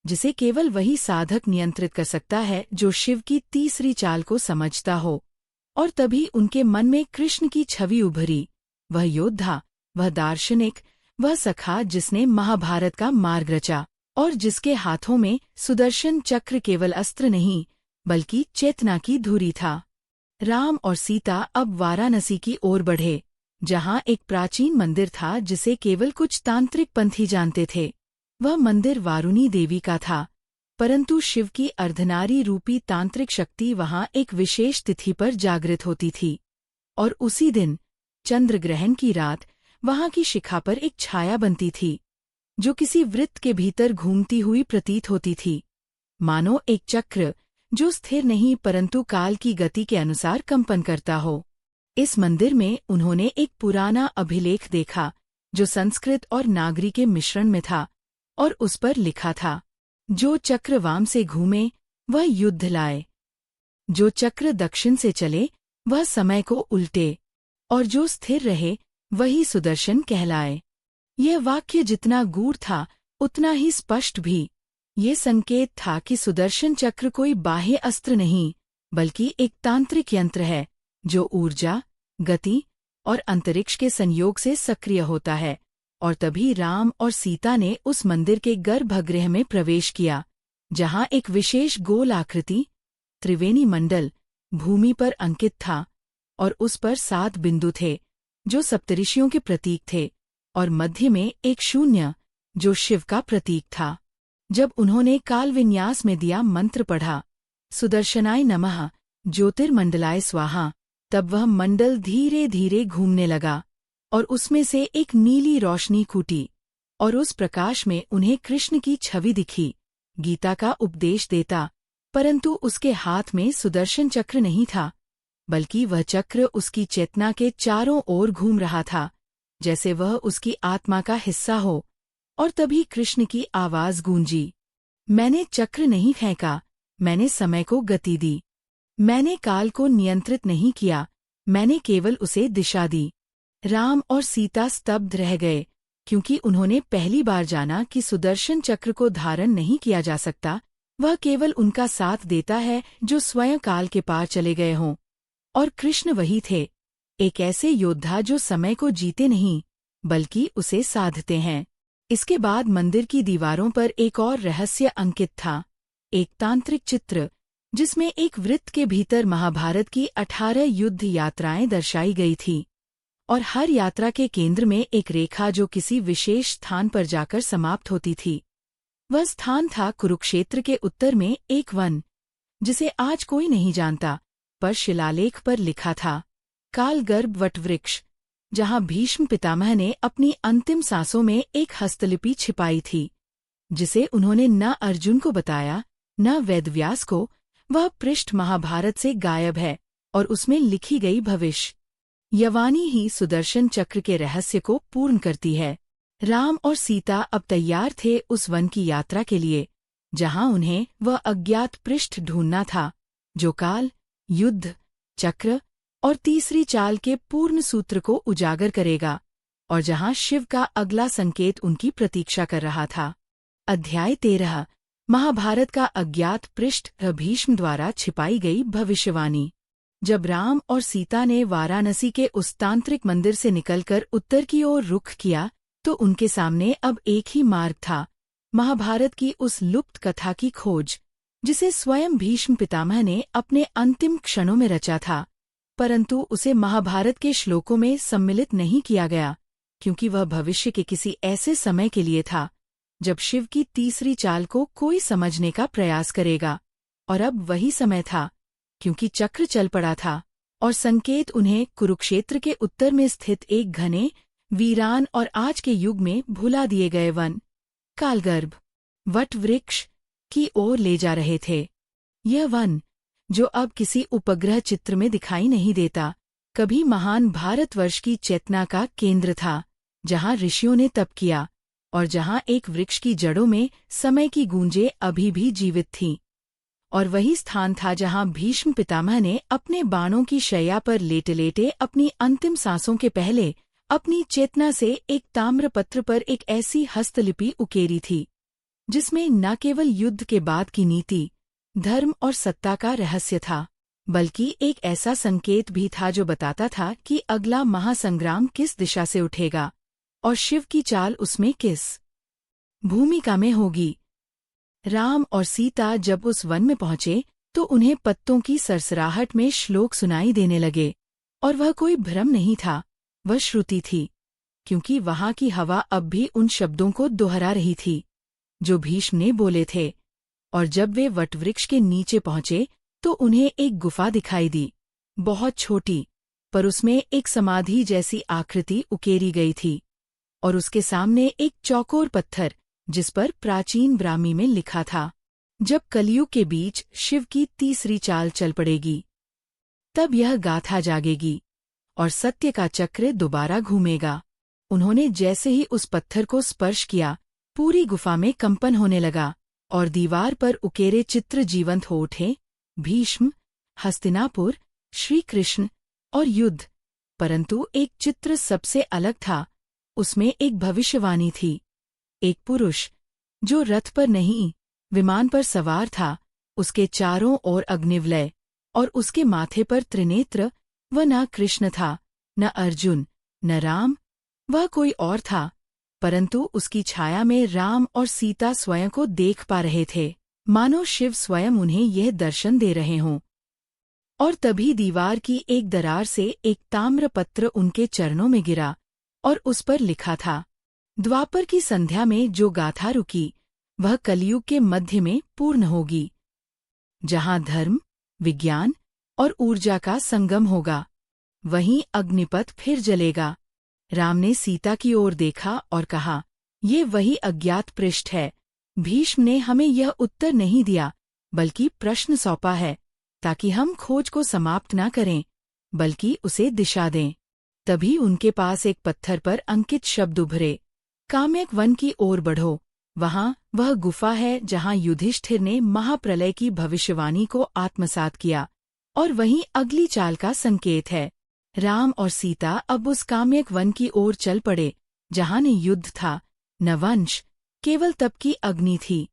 जिसे केवल वही साधक नियंत्रित कर सकता है जो शिव की तीसरी चाल को समझता हो। और तभी उनके मन में कृष्ण की छवि उभरी, वह योद्धा, वह दार्शनिक, वह सखा जिसने महाभारत का मार्ग रचा, और जिसके हाथों में सुदर्शन चक्र केवल अस्त्र नहीं, बल्कि चेतना की धुरी था। राम और सीता अब वाराणसी की ओर बढ़े, जहां एक प्राचीन मंदिर था जिसे केवल कुछ तांत्रिक पंथी जानते थे। वह मंदिर वारुणी देवी का था, परंतु शिव की अर्धनारी रूपी तांत्रिक शक्ति वहां एक विशेष तिथि पर जागृत होती थी, और उसी दिन चंद्र ग्रहण की रात वहां की शिखा पर एक छाया बनती थी, जो किसी वृत्त के भीतर घूमती हुई प्रतीत होती थी, मानो एक चक्र जो स्थिर नहीं परंतु काल की गति के अनुसार कंपन करता हो। इस मंदिर में उन्होंने एक पुराना अभिलेख देखा, जो संस्कृत और नागरी के मिश्रण में था, और उस पर लिखा था, जो चक्र वाम से घूमे वह युद्ध लाए, जो चक्र दक्षिण से चले वह समय को उल्टे, और जो स्थिर रहे वही सुदर्शन कहलाए। यह वाक्य जितना गूढ़ था उतना ही स्पष्ट भी। ये संकेत था कि सुदर्शन चक्र कोई बाह्य अस्त्र नहीं, बल्कि एक तांत्रिक यंत्र है, जो ऊर्जा, गति और अंतरिक्ष के संयोग से सक्रिय होता है। और तभी राम और सीता ने उस मंदिर के गर्भगृह में प्रवेश किया, जहां एक विशेष गोल आकृति, त्रिवेणी मंडल, भूमि पर अंकित था, और उस पर 7 बिंदु थे, जो सप्तऋषियों के प्रतीक थे, और मध्य में एक शून्य, जो शिव का प्रतीक था। जब उन्होंने काल विन्यास में दिया मंत्र पढ़ा, सुदर्शनाय नमः ज्योतिर्मंडलाय स्वाहा, तब वह मंडल धीरे धीरे घूमने लगा और उसमें से एक नीली रोशनी फूटी और उस प्रकाश में उन्हें कृष्ण की छवि दिखी, गीता का उपदेश देता। परंतु उसके हाथ में सुदर्शन चक्र नहीं था, बल्कि वह चक्र उसकी चेतना के चारों ओर घूम रहा था, जैसे वह उसकी आत्मा का हिस्सा हो। और तभी कृष्ण की आवाज गूंजी, मैंने चक्र नहीं फेंका, मैंने समय को गति दी। मैंने काल को नियंत्रित नहीं किया, मैंने केवल उसे दिशा दी। राम और सीता स्तब्ध रह गए, क्योंकि उन्होंने पहली बार जाना कि सुदर्शन चक्र को धारण नहीं किया जा सकता, वह केवल उनका साथ देता है जो स्वयं काल के पार चले गए हों। और कृष्ण वही थे, एक ऐसे योद्धा जो समय को जीते नहीं, बल्कि उसे साधते हैं। इसके बाद मंदिर की दीवारों पर एक और रहस्य अंकित था, एक तांत्रिक चित्र, जिसमें एक वृत्त के भीतर महाभारत की 18 युद्ध यात्राएं दर्शाई गई थी, और हर यात्रा के केंद्र में एक रेखा जो किसी विशेष स्थान पर जाकर समाप्त होती थी। वह स्थान था कुरुक्षेत्र के उत्तर में एक वन, जिसे आज कोई नहीं जानता, पर शिलालेख पर लिखा था कालगर्भ वटवृक्ष, जहां भीष्म पितामह ने अपनी अंतिम सांसों में एक हस्तलिपि छिपाई थी, जिसे उन्होंने न अर्जुन को बताया न वेदव्यास को। वह पृष्ठ महाभारत से गायब है और उसमें लिखी गई भविष्य यवानी ही सुदर्शन चक्र के रहस्य को पूर्ण करती है। राम और सीता अब तैयार थे उस वन की यात्रा के लिए, जहां उन्हें वह अज्ञात पृष्ठ ढूंढना था, जो काल, युद्ध, चक्र और तीसरी चाल के पूर्ण सूत्र को उजागर करेगा, और जहां शिव का अगला संकेत उनकी प्रतीक्षा कर रहा था। अध्याय 13 महाभारत का अज्ञात पृष्ठ, भीष्म द्वारा छिपाई गई भविष्यवाणी। जब राम और सीता ने वाराणसी के उस तांत्रिक मंदिर से निकलकर उत्तर की ओर रुख किया, तो उनके सामने अब एक ही मार्ग था, महाभारत की उस लुप्त कथा की खोज, जिसे स्वयं भीष्म पितामह ने अपने अंतिम क्षणों में रचा था, परंतु उसे महाभारत के श्लोकों में सम्मिलित नहीं किया गया, क्योंकि वह भविष्य के किसी ऐसे समय के लिए था जब शिव की तीसरी चाल को कोई समझने का प्रयास करेगा। और अब वही समय था, क्योंकि चक्र चल पड़ा था और संकेत उन्हें कुरुक्षेत्र के उत्तर में स्थित एक घने, वीरान और आज के युग में भुला दिए गए वन, कालगर्भ वटवृक्ष की ओर ले जा रहे थे। यह वन, जो अब किसी उपग्रह चित्र में दिखाई नहीं देता, कभी महान भारतवर्ष की चेतना का केंद्र था, जहां ऋषियों ने तप किया और जहां एक वृक्ष की जड़ों में समय की गूंजें अभी भी जीवित थीं। और वही स्थान था जहां भीष्म पितामह ने अपने बाणों की शैया पर लेटे लेटे अपनी अंतिम सांसों के पहले अपनी चेतना से एक ताम्रपत्र पर एक ऐसी हस्तलिपि उकेरी थी, जिसमें न केवल युद्ध के बाद की नीति, धर्म और सत्ता का रहस्य था, बल्कि एक ऐसा संकेत भी था जो बताता था कि अगला महासंग्राम किस दिशा से उठेगा और शिव की चाल उसमें किस भूमिका में होगी। राम और सीता जब उस वन में पहुंचे तो उन्हें पत्तों की सरसराहट में श्लोक सुनाई देने लगे, और वह कोई भ्रम नहीं था, वह श्रुति थी, क्योंकि वहां की हवा अब भी उन शब्दों को दोहरा रही थी जो भीष्म ने बोले थे। और जब वे वटवृक्ष के नीचे पहुंचे तो उन्हें एक गुफा दिखाई दी, बहुत छोटी, पर उसमें एक समाधि जैसी आकृति उकेरी गई थी, और उसके सामने एक चौकोर पत्थर, जिस पर प्राचीन ब्राह्मी में लिखा था, जब कलयुग के बीच शिव की तीसरी चाल चल पड़ेगी, तब यह गाथा जागेगी और सत्य का चक्र दोबारा घूमेगा। उन्होंने जैसे ही उस पत्थर को स्पर्श किया, पूरी गुफा में कंपन होने लगा और दीवार पर उकेरे चित्र जीवंत हो उठे, भीष्म, हस्तिनापुर, श्री कृष्ण और युद्ध। परंतु एक चित्र सबसे अलग था, उसमें एक भविष्यवाणी थी, एक पुरुष जो रथ पर नहीं, विमान पर सवार था, उसके चारों ओर अग्निवलय, और उसके माथे पर त्रिनेत्र। वह न कृष्ण था, न अर्जुन, न राम, वह कोई और था, परंतु उसकी छाया में राम और सीता स्वयं को देख पा रहे थे, मानो शिव स्वयं उन्हें यह दर्शन दे रहे हों। और तभी दीवार की एक दरार से एक ताम्रपत्र उनके चरणों में गिरा, और उस पर लिखा था, द्वापर की संध्या में जो गाथा रुकी, वह कलयुग के मध्य में पूर्ण होगी, जहाँ धर्म, विज्ञान और ऊर्जा का संगम होगा, वहीं अग्निपथ फिर जलेगा। राम ने सीता की ओर देखा और कहा, ये वही अज्ञात पृष्ठ है। भीष्म ने हमें यह उत्तर नहीं दिया, बल्कि प्रश्न सौंपा है, ताकि हम खोज को समाप्त न करें, बल्कि उसे दिशा दें। तभी उनके पास एक पत्थर पर अंकित शब्द उभरे, काम्यक वन की ओर बढ़ो। वहाँ वह गुफा है जहाँ युधिष्ठिर ने महाप्रलय की भविष्यवाणी को आत्मसात किया, और वहीं अगली चाल का संकेत है। राम और सीता अब उस काम्यक वन की ओर चल पड़े, जहाँ न युद्ध था, न वंश, केवल तप की अग्नि थी,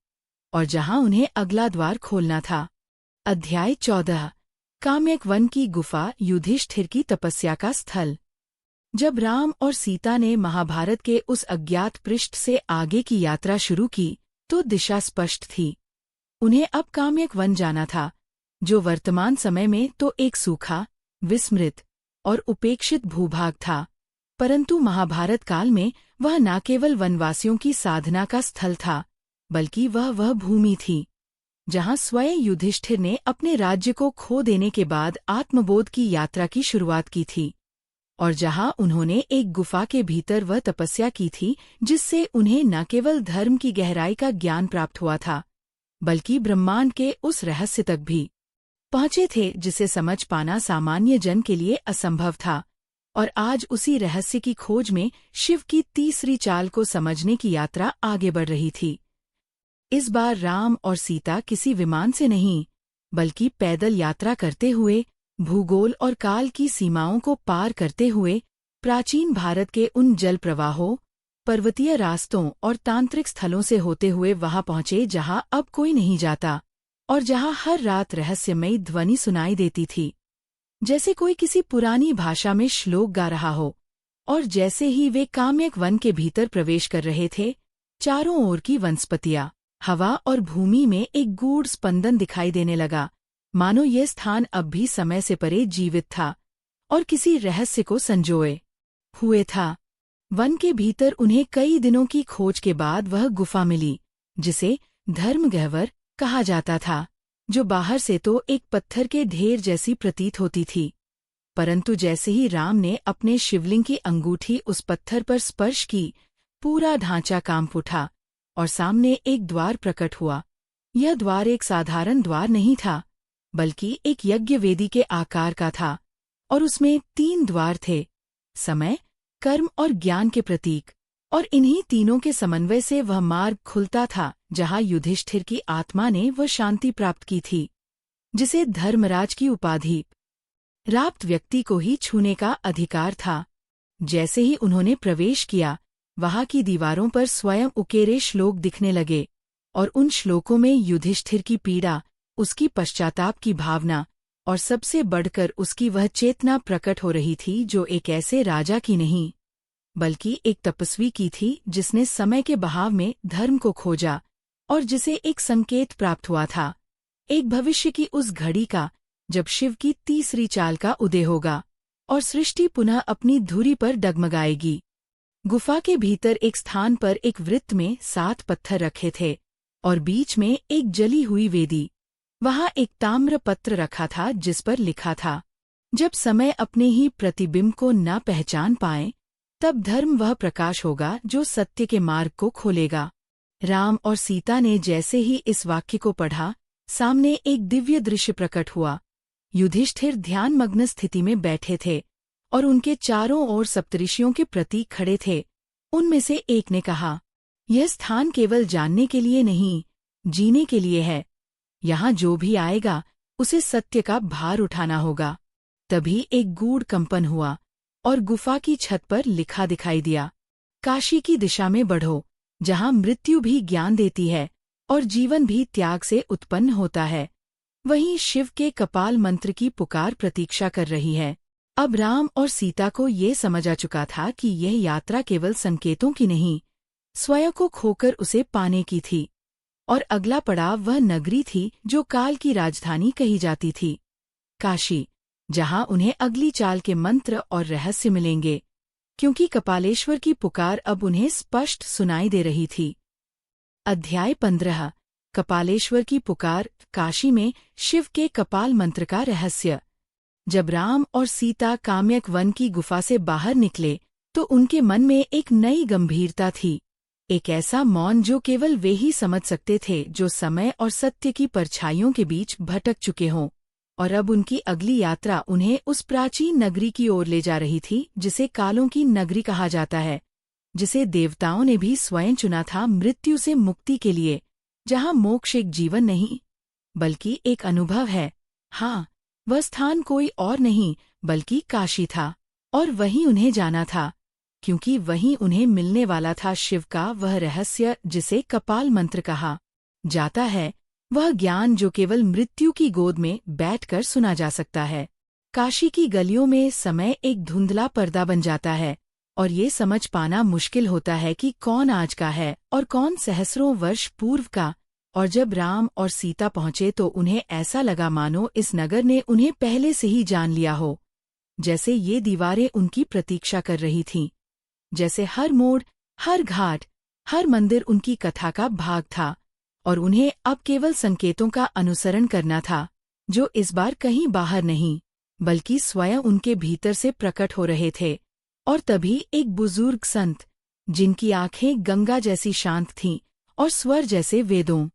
और जहाँ उन्हें अगला द्वार खोलना था। अध्याय 14। काम्यक वन की गुफा, युधिष्ठिर की तपस्या का स्थल। जब राम और सीता ने महाभारत के उस अज्ञात पृष्ठ से आगे की यात्रा शुरू की, तो दिशा स्पष्ट थी। उन्हें अब काम्यक वन जाना था, जो वर्तमान समय में तो एक सूखा, विस्मृत और उपेक्षित भूभाग था, परंतु महाभारत काल में वह न केवल वनवासियों की साधना का स्थल था, बल्कि वह भूमि थी जहाँ स्वयं युधिष्ठिर ने अपने राज्य को खो देने के बाद आत्मबोध की यात्रा की शुरुआत की थी, और जहाँ उन्होंने एक गुफा के भीतर वह तपस्या की थी जिससे उन्हें न केवल धर्म की गहराई का ज्ञान प्राप्त हुआ था, बल्कि ब्रह्मांड के उस रहस्य तक भी पहुँचे थे जिसे समझ पाना सामान्य जन के लिए असंभव था। और आज उसी रहस्य की खोज में शिव की तीसरी चाल को समझने की यात्रा आगे बढ़ रही थी। इस बार राम और सीता किसी विमान से नहीं, बल्कि पैदल यात्रा करते हुए, भूगोल और काल की सीमाओं को पार करते हुए, प्राचीन भारत के उन जल प्रवाहों, पर्वतीय रास्तों और तांत्रिक स्थलों से होते हुए वहां पहुंचे जहां अब कोई नहीं जाता, और जहां हर रात रहस्यमयी ध्वनि सुनाई देती थी, जैसे कोई किसी पुरानी भाषा में श्लोक गा रहा हो। और जैसे ही वे काम्यक वन के भीतर प्रवेश कर रहे थे, चारों ओर की वनस्पतियां, हवा और भूमि में एक गूढ़ स्पंदन दिखाई देने लगा, मानो ये स्थान अब भी समय से परे जीवित था और किसी रहस्य को संजोए हुए था। वन के भीतर उन्हें कई दिनों की खोज के बाद वह गुफा मिली, जिसे धर्मगह्वर कहा जाता था, जो बाहर से तो एक पत्थर के ढेर जैसी प्रतीत होती थी, परंतु जैसे ही राम ने अपने शिवलिंग की अंगूठी उस पत्थर पर स्पर्श की, पूरा ढांचा कांप उठा और सामने एक द्वार प्रकट हुआ। यह द्वार एक साधारण द्वार नहीं था, बल्कि एक यज्ञ वेदी के आकार का था, और उसमें 3 द्वार थे, समय, कर्म और ज्ञान के प्रतीक, और इन्हीं तीनों के समन्वय से वह मार्ग खुलता था जहाँ युधिष्ठिर की आत्मा ने वह शांति प्राप्त की थी, जिसे धर्मराज की उपाधि प्राप्त व्यक्ति को ही छूने का अधिकार था। जैसे ही उन्होंने प्रवेश किया, वहाँ की दीवारों पर स्वयं उकेरे श्लोक दिखने लगे, और उन श्लोकों में युधिष्ठिर की पीड़ा, उसकी पश्चाताप की भावना, और सबसे बढ़कर उसकी वह चेतना प्रकट हो रही थी जो एक ऐसे राजा की नहीं, बल्कि एक तपस्वी की थी जिसने समय के बहाव में धर्म को खोजा, और जिसे एक संकेत प्राप्त हुआ था, एक भविष्य की उस घड़ी का जब शिव की तीसरी चाल का उदय होगा और सृष्टि पुनः अपनी धुरी पर डगमगाएगी। गुफा के भीतर एक स्थान पर एक वृत्त में 7 पत्थर रखे थे, और बीच में एक जली हुई वेदी। वहाँ एक ताम्र पत्र रखा था जिस पर लिखा था, जब समय अपने ही प्रतिबिंब को न पहचान पाए, तब धर्म वह प्रकाश होगा जो सत्य के मार्ग को खोलेगा। राम और सीता ने जैसे ही इस वाक्य को पढ़ा, सामने एक दिव्य दृश्य प्रकट हुआ। युधिष्ठिर ध्यानमग्न स्थिति में बैठे थे, और उनके चारों ओर सप्तऋषियों के प्रतीक खड़े थे। उनमें से एक ने कहा, यह स्थान केवल जानने के लिए नहीं, जीने के लिए है। यहाँ जो भी आएगा, उसे सत्य का भार उठाना होगा। तभी एक गूढ़ कंपन हुआ, और गुफा की छत पर लिखा दिखाई दिया, काशी की दिशा में बढ़ो, जहाँ मृत्यु भी ज्ञान देती है और जीवन भी त्याग से उत्पन्न होता है। वहीं शिव के कपाल मंत्र की पुकार प्रतीक्षा कर रही है। अब राम और सीता को ये समझ आ चुका था कि यह यात्रा केवल संकेतों की नहीं, स्वयं को खोकर उसे पाने की थी, और अगला पड़ाव वह नगरी थी जो काल की राजधानी कही जाती थी, काशी, जहाँ उन्हें अगली चाल के मंत्र और रहस्य मिलेंगे। क्योंकि कपालेश्वर की पुकार अब उन्हें स्पष्ट सुनाई दे रही थी। अध्याय 15 कपालेश्वर की पुकार। काशी में शिव के कपाल मंत्र का रहस्य। जब राम और सीता काम्यक वन की गुफा से बाहर निकले तो उनके मन में एक नई गंभीरता थी, एक ऐसा मौन जो केवल वे ही समझ सकते थे जो समय और सत्य की परछाइयों के बीच भटक चुके हों। और अब उनकी अगली यात्रा उन्हें उस प्राचीन नगरी की ओर ले जा रही थी जिसे कालों की नगरी कहा जाता है, जिसे देवताओं ने भी स्वयं चुना था मृत्यु से मुक्ति के लिए, जहां मोक्ष एक जीवन नहीं बल्कि एक अनुभव है। हाँ, वह स्थान कोई और नहीं बल्कि काशी था, और वहीं उन्हें जाना था, क्योंकि वहीं उन्हें मिलने वाला था शिव का वह रहस्य जिसे कपाल मंत्र कहा जाता है, वह ज्ञान जो केवल मृत्यु की गोद में बैठकर सुना जा सकता है। काशी की गलियों में समय एक धुंधला पर्दा बन जाता है, और ये समझ पाना मुश्किल होता है कि कौन आज का है और कौन सहस्रों वर्ष पूर्व का। और जब राम और सीता पहुंचे तो उन्हें ऐसा लगा मानो इस नगर ने उन्हें पहले से ही जान लिया हो, जैसे ये दीवारें उनकी प्रतीक्षा कर रही थीं, जैसे हर मोड़, हर घाट, हर मंदिर उनकी कथा का भाग था, और उन्हें अब केवल संकेतों का अनुसरण करना था, जो इस बार कहीं बाहर नहीं बल्कि स्वयं उनके भीतर से प्रकट हो रहे थे। और तभी एक बुजुर्ग संत, जिनकी आंखें गंगा जैसी शांत थीं और स्वर जैसे वेदों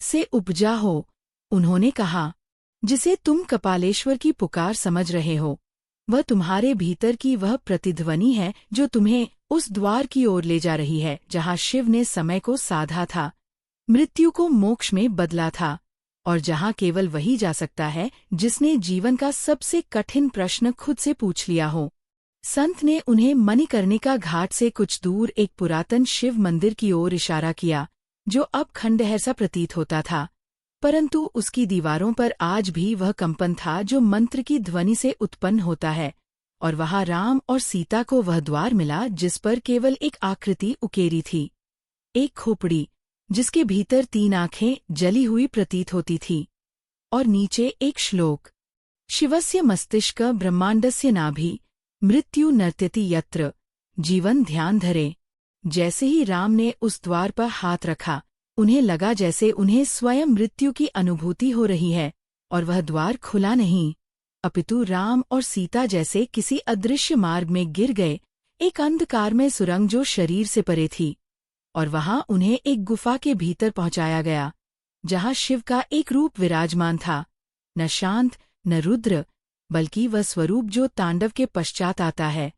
से उपजा हो, उन्होंने कहा, जिसे तुम कपालेश्वर की पुकार समझ रहे हो, वह तुम्हारे भीतर की वह प्रतिध्वनि है जो तुम्हें उस द्वार की ओर ले जा रही है जहां शिव ने समय को साधा था, मृत्यु को मोक्ष में बदला था, और जहां केवल वही जा सकता है जिसने जीवन का सबसे कठिन प्रश्न खुद से पूछ लिया हो। संत ने उन्हें मणिकर्णिका घाट से कुछ दूर एक पुरातन शिव मंदिर की ओर इशारा किया, जो अब खंडहर सा प्रतीत होता था, परंतु उसकी दीवारों पर आज भी वह कंपन था जो मंत्र की ध्वनि से उत्पन्न होता है। और वहां राम और सीता को वह द्वार मिला जिस पर केवल एक आकृति उकेरी थी, एक खोपड़ी जिसके भीतर 3 आंखें जली हुई प्रतीत होती थी, और नीचे एक श्लोक, शिवस्य मस्तिष्क ब्रह्मांडस्य नाभि मृत्यु नर्त्यति यत्र, जीवन ध्यान धरे। जैसे ही राम ने उस द्वार पर हाथ रखा, उन्हें लगा जैसे उन्हें स्वयं मृत्यु की अनुभूति हो रही है, और वह द्वार खुला नहीं, अपितु राम और सीता जैसे किसी अदृश्य मार्ग में गिर गए, एक अंधकार में सुरंग जो शरीर से परे थी। और वहां उन्हें एक गुफा के भीतर पहुंचाया गया, जहां शिव का एक रूप विराजमान था, न शांत न रुद्र, बल्कि वह स्वरूप जो तांडव के पश्चात आता है,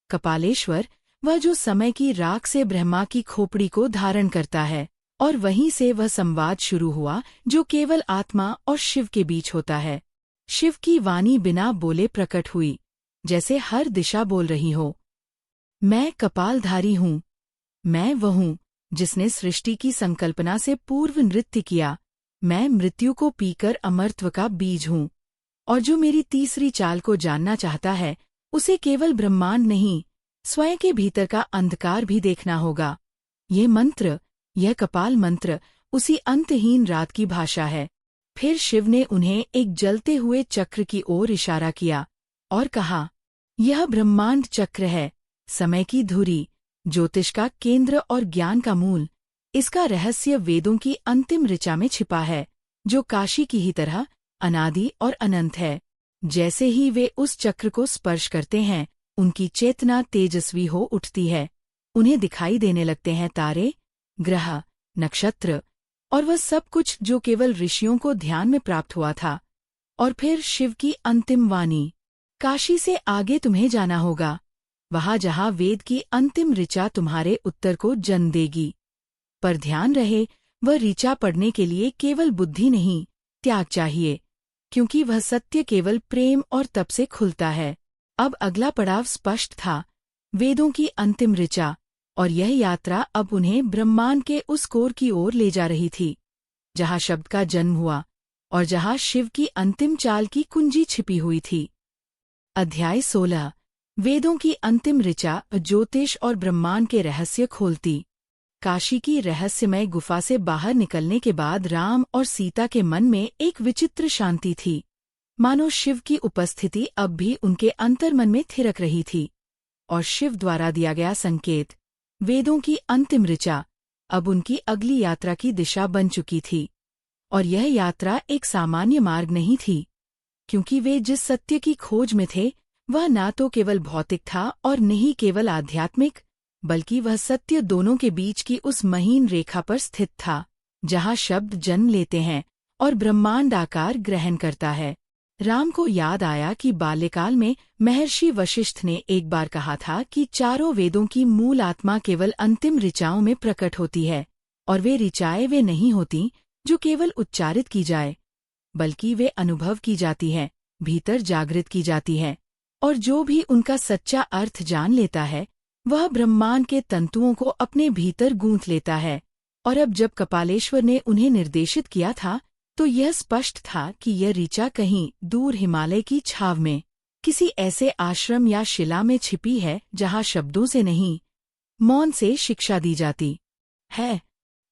कपालेश्वर, वह जो समय की राख से ब्रह्मा की खोपड़ी को धारण करता है। और वहीं से वह संवाद शुरू हुआ जो केवल आत्मा और शिव के बीच होता है। शिव की वाणी बिना बोले प्रकट हुई, जैसे हर दिशा बोल रही हो, मैं कपालधारी हूँ, मैं वह हूँ जिसने सृष्टि की संकल्पना से पूर्व नृत्य किया, मैं मृत्यु को पीकर अमरत्व का बीज हूँ, और जो मेरी तीसरी चाल को जानना चाहता है उसे केवल ब्रह्मांड नहीं, स्वयं के भीतर का अंधकार भी देखना होगा। ये मंत्र, यह कपाल मंत्र उसी अंतहीन रात की भाषा है। फिर शिव ने उन्हें एक जलते हुए चक्र की ओर इशारा किया और कहा, यह ब्रह्मांड चक्र है, समय की धुरी, ज्योतिष का केंद्र और ज्ञान का मूल। इसका रहस्य वेदों की अंतिम ऋचा में छिपा है, जो काशी की ही तरह अनादि और अनंत है। जैसे ही वे उस चक्र को स्पर्श करते हैं, उनकी चेतना तेजस्वी हो उठती है, उन्हें दिखाई देने लगते हैं तारे, ग्रह, नक्षत्र, और वह सब कुछ जो केवल ऋषियों को ध्यान में प्राप्त हुआ था। और फिर शिव की अंतिम वाणी, काशी से आगे तुम्हें जाना होगा, वहां जहां वेद की अंतिम ऋचा तुम्हारे उत्तर को जन्म देगी। पर ध्यान रहे, वह ऋचा पढ़ने के लिए केवल बुद्धि नहीं, त्याग चाहिए, क्योंकि वह सत्य केवल प्रेम और तप से खुलता है। अब अगला पड़ाव स्पष्ट था, वेदों की अंतिम ऋचा, और यह यात्रा अब उन्हें ब्रह्मांड के उस कोर की ओर ले जा रही थी, जहां शब्द का जन्म हुआ और जहां शिव की अंतिम चाल की कुंजी छिपी हुई थी। अध्याय 16 वेदों की अंतिम ऋचा ज्योतिष और ब्रह्मांड के रहस्य खोलती। काशी की रहस्यमय गुफा से बाहर निकलने के बाद राम और सीता के मन में एक विचित्र शांति थी, मानो शिव की उपस्थिति अब भी उनके अंतर्मन में थिरक रही थी। और शिव द्वारा दिया गया संकेत, वेदों की अंतिम ऋचा, अब उनकी अगली यात्रा की दिशा बन चुकी थी। और यह यात्रा एक सामान्य मार्ग नहीं थी, क्योंकि वे जिस सत्य की खोज में थे वह ना तो केवल भौतिक था और न ही केवल आध्यात्मिक, बल्कि वह सत्य दोनों के बीच की उस महीन रेखा पर स्थित था, जहाँ शब्द जन्म लेते हैं और ब्रह्मांड आकार ग्रहण करता है। राम को याद आया कि बाल्यकाल में महर्षि वशिष्ठ ने एक बार कहा था कि चारों वेदों की मूल आत्मा केवल अंतिम ऋचाओं में प्रकट होती है, और वे ऋचाएं वे नहीं होती जो केवल उच्चारित की जाए, बल्कि वे अनुभव की जाती हैं, भीतर जागृत की जाती हैं, और जो भी उनका सच्चा अर्थ जान लेता है वह ब्रह्मांड के तंतुओं को अपने भीतर गूंथ लेता है। और अब जब कपालेश्वर ने उन्हें निर्देशित किया था तो यह स्पष्ट था कि यह ऋचा कहीं दूर हिमालय की छाव में किसी ऐसे आश्रम या शिला में छिपी है जहाँ शब्दों से नहीं, मौन से शिक्षा दी जाती है।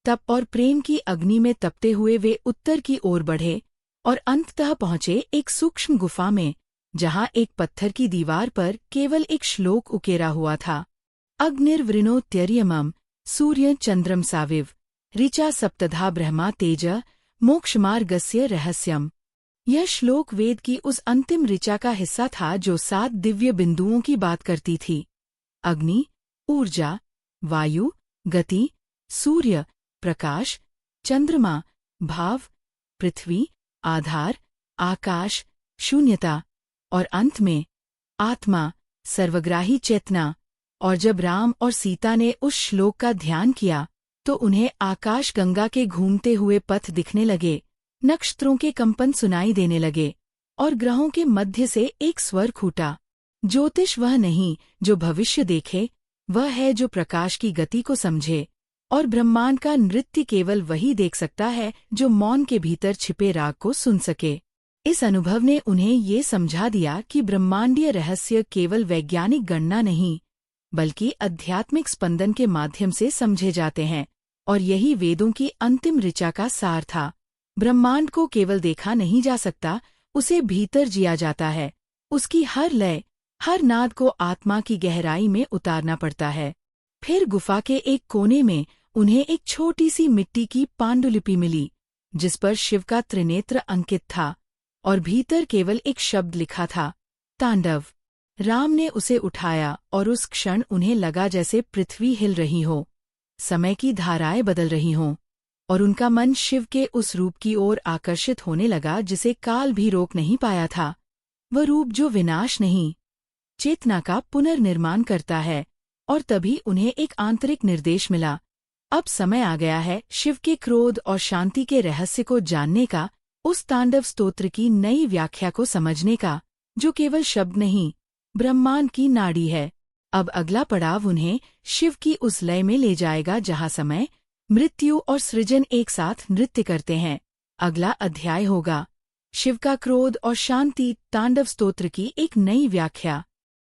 तप और प्रेम की अग्नि में तपते हुए वे उत्तर की ओर बढ़े और अंततः पहुंचे एक सूक्ष्म गुफा में, जहां एक पत्थर की दीवार पर केवल एक श्लोक उकेरा हुआ था, अग्निर्वृणोत्यर्यमं सूर्य चंद्रम साविव ऋचा सप्तधा ब्रह्मा तेज मोक्षमार्गस्य रहस्यम। यह श्लोक वेद की उस अंतिम ऋचा का हिस्सा था जो 7 दिव्य बिंदुओं की बात करती थी, अग्नि, ऊर्जा, वायु, गति, सूर्य, प्रकाश, चंद्रमा, भाव, पृथ्वी, आधार, आकाश, शून्यता, और अंत में आत्मा, सर्वग्राही चेतना। और जब राम और सीता ने उस श्लोक का ध्यान किया तो उन्हें आकाश गंगा के घूमते हुए पथ दिखने लगे, नक्षत्रों के कंपन सुनाई देने लगे, और ग्रहों के मध्य से एक स्वर फूटा, ज्योतिष वह नहीं जो भविष्य देखे, वह है जो प्रकाश की गति को समझे, और ब्रह्मांड का नृत्य केवल वही देख सकता है जो मौन के भीतर छिपे राग को सुन सके। इस अनुभव ने उन्हें ये समझा दिया कि ब्रह्मांडीय रहस्य केवल वैज्ञानिक गणना नहीं, बल्कि आध्यात्मिक स्पंदन के माध्यम से समझे जाते हैं, और यही वेदों की अंतिम ऋचा का सार था। ब्रह्मांड को केवल देखा नहीं जा सकता, उसे भीतर जिया जाता है, उसकी हर लय, हर नाद को आत्मा की गहराई में उतारना पड़ता है। फिर गुफा के एक कोने में उन्हें एक छोटी सी मिट्टी की पांडुलिपि मिली, जिस पर शिव का त्रिनेत्र अंकित था, और भीतर केवल एक शब्द लिखा था, तांडव। राम ने उसे उठाया और उस क्षण उन्हें लगा जैसे पृथ्वी हिल रही हो, समय की धाराएं बदल रही हों, और उनका मन शिव के उस रूप की ओर आकर्षित होने लगा जिसे काल भी रोक नहीं पाया था। वह रूप जो विनाश नहीं, चेतना का पुनर्निर्माण करता है। और तभी उन्हें एक आंतरिक निर्देश मिला, अब समय आ गया है शिव के क्रोध और शांति के रहस्य को जानने का, उस तांडव स्तोत्र की नई व्याख्या को समझने का, जो केवल शब्द नहीं, ब्रह्मांड की नाड़ी है। अब अगला पड़ाव उन्हें शिव की उस लय में ले जाएगा जहाँ समय, मृत्यु और सृजन एक साथ नृत्य करते हैं। अगला अध्याय होगा शिव का क्रोध और शांति तांडव स्तोत्र की एक नई व्याख्या।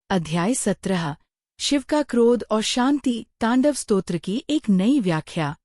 अध्याय 17, शिव का क्रोध और शांति तांडव स्तोत्र की एक नई व्याख्या।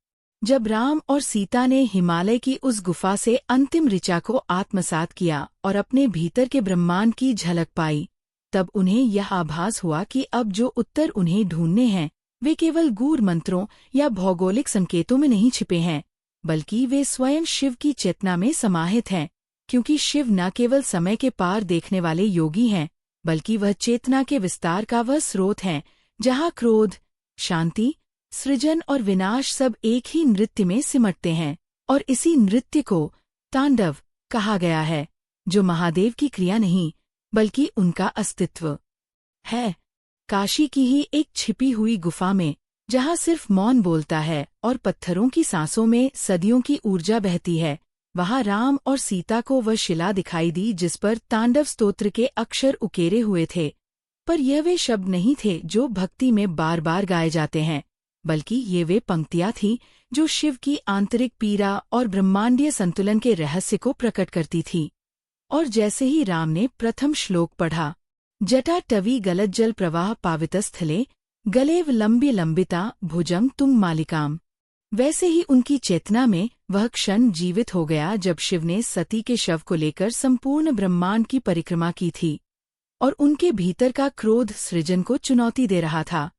जब राम और सीता ने हिमालय की उस गुफा से अंतिम ऋचा को आत्मसात किया और अपने भीतर के ब्रह्मांड की झलक पाई, तब उन्हें यह आभास हुआ कि अब जो उत्तर उन्हें ढूंढने हैं वे केवल गूढ़ मंत्रों या भौगोलिक संकेतों में नहीं छिपे हैं, बल्कि वे स्वयं शिव की चेतना में समाहित हैं, क्योंकि शिव न केवल समय के पार देखने वाले योगी हैं, बल्कि वह चेतना के विस्तार का वह स्रोत हैं, जहाँ क्रोध, शांति, सृजन और विनाश सब एक ही नृत्य में सिमटते हैं। और इसी नृत्य को तांडव कहा गया है, जो महादेव की क्रिया नहीं बल्कि उनका अस्तित्व है। काशी की ही एक छिपी हुई गुफा में, जहाँ सिर्फ मौन बोलता है और पत्थरों की सांसों में सदियों की ऊर्जा बहती है, वहाँ राम और सीता को वह शिला दिखाई दी जिस पर तांडव स्तोत्र के अक्षर उकेरे हुए थे। पर यह वे शब्द नहीं थे जो भक्ति में बार बार गाए जाते हैं, बल्कि ये वे पंक्तियाँ थीं जो शिव की आंतरिक पीड़ा और ब्रह्मांडीय संतुलन के रहस्य को प्रकट करती थी। और जैसे ही राम ने प्रथम श्लोक पढ़ा, जटा टवी गलज्जल प्रवाह पावितस्थले गलेव लंबी लंबिता भुजंग तुंग मालिकाम, वैसे ही उनकी चेतना में वह क्षण जीवित हो गया जब शिव ने सती के शव को लेकर संपूर्ण ब्रह्मांड की परिक्रमा की थी। और उनके भीतर का क्रोध सृजन को चुनौती दे रहा था,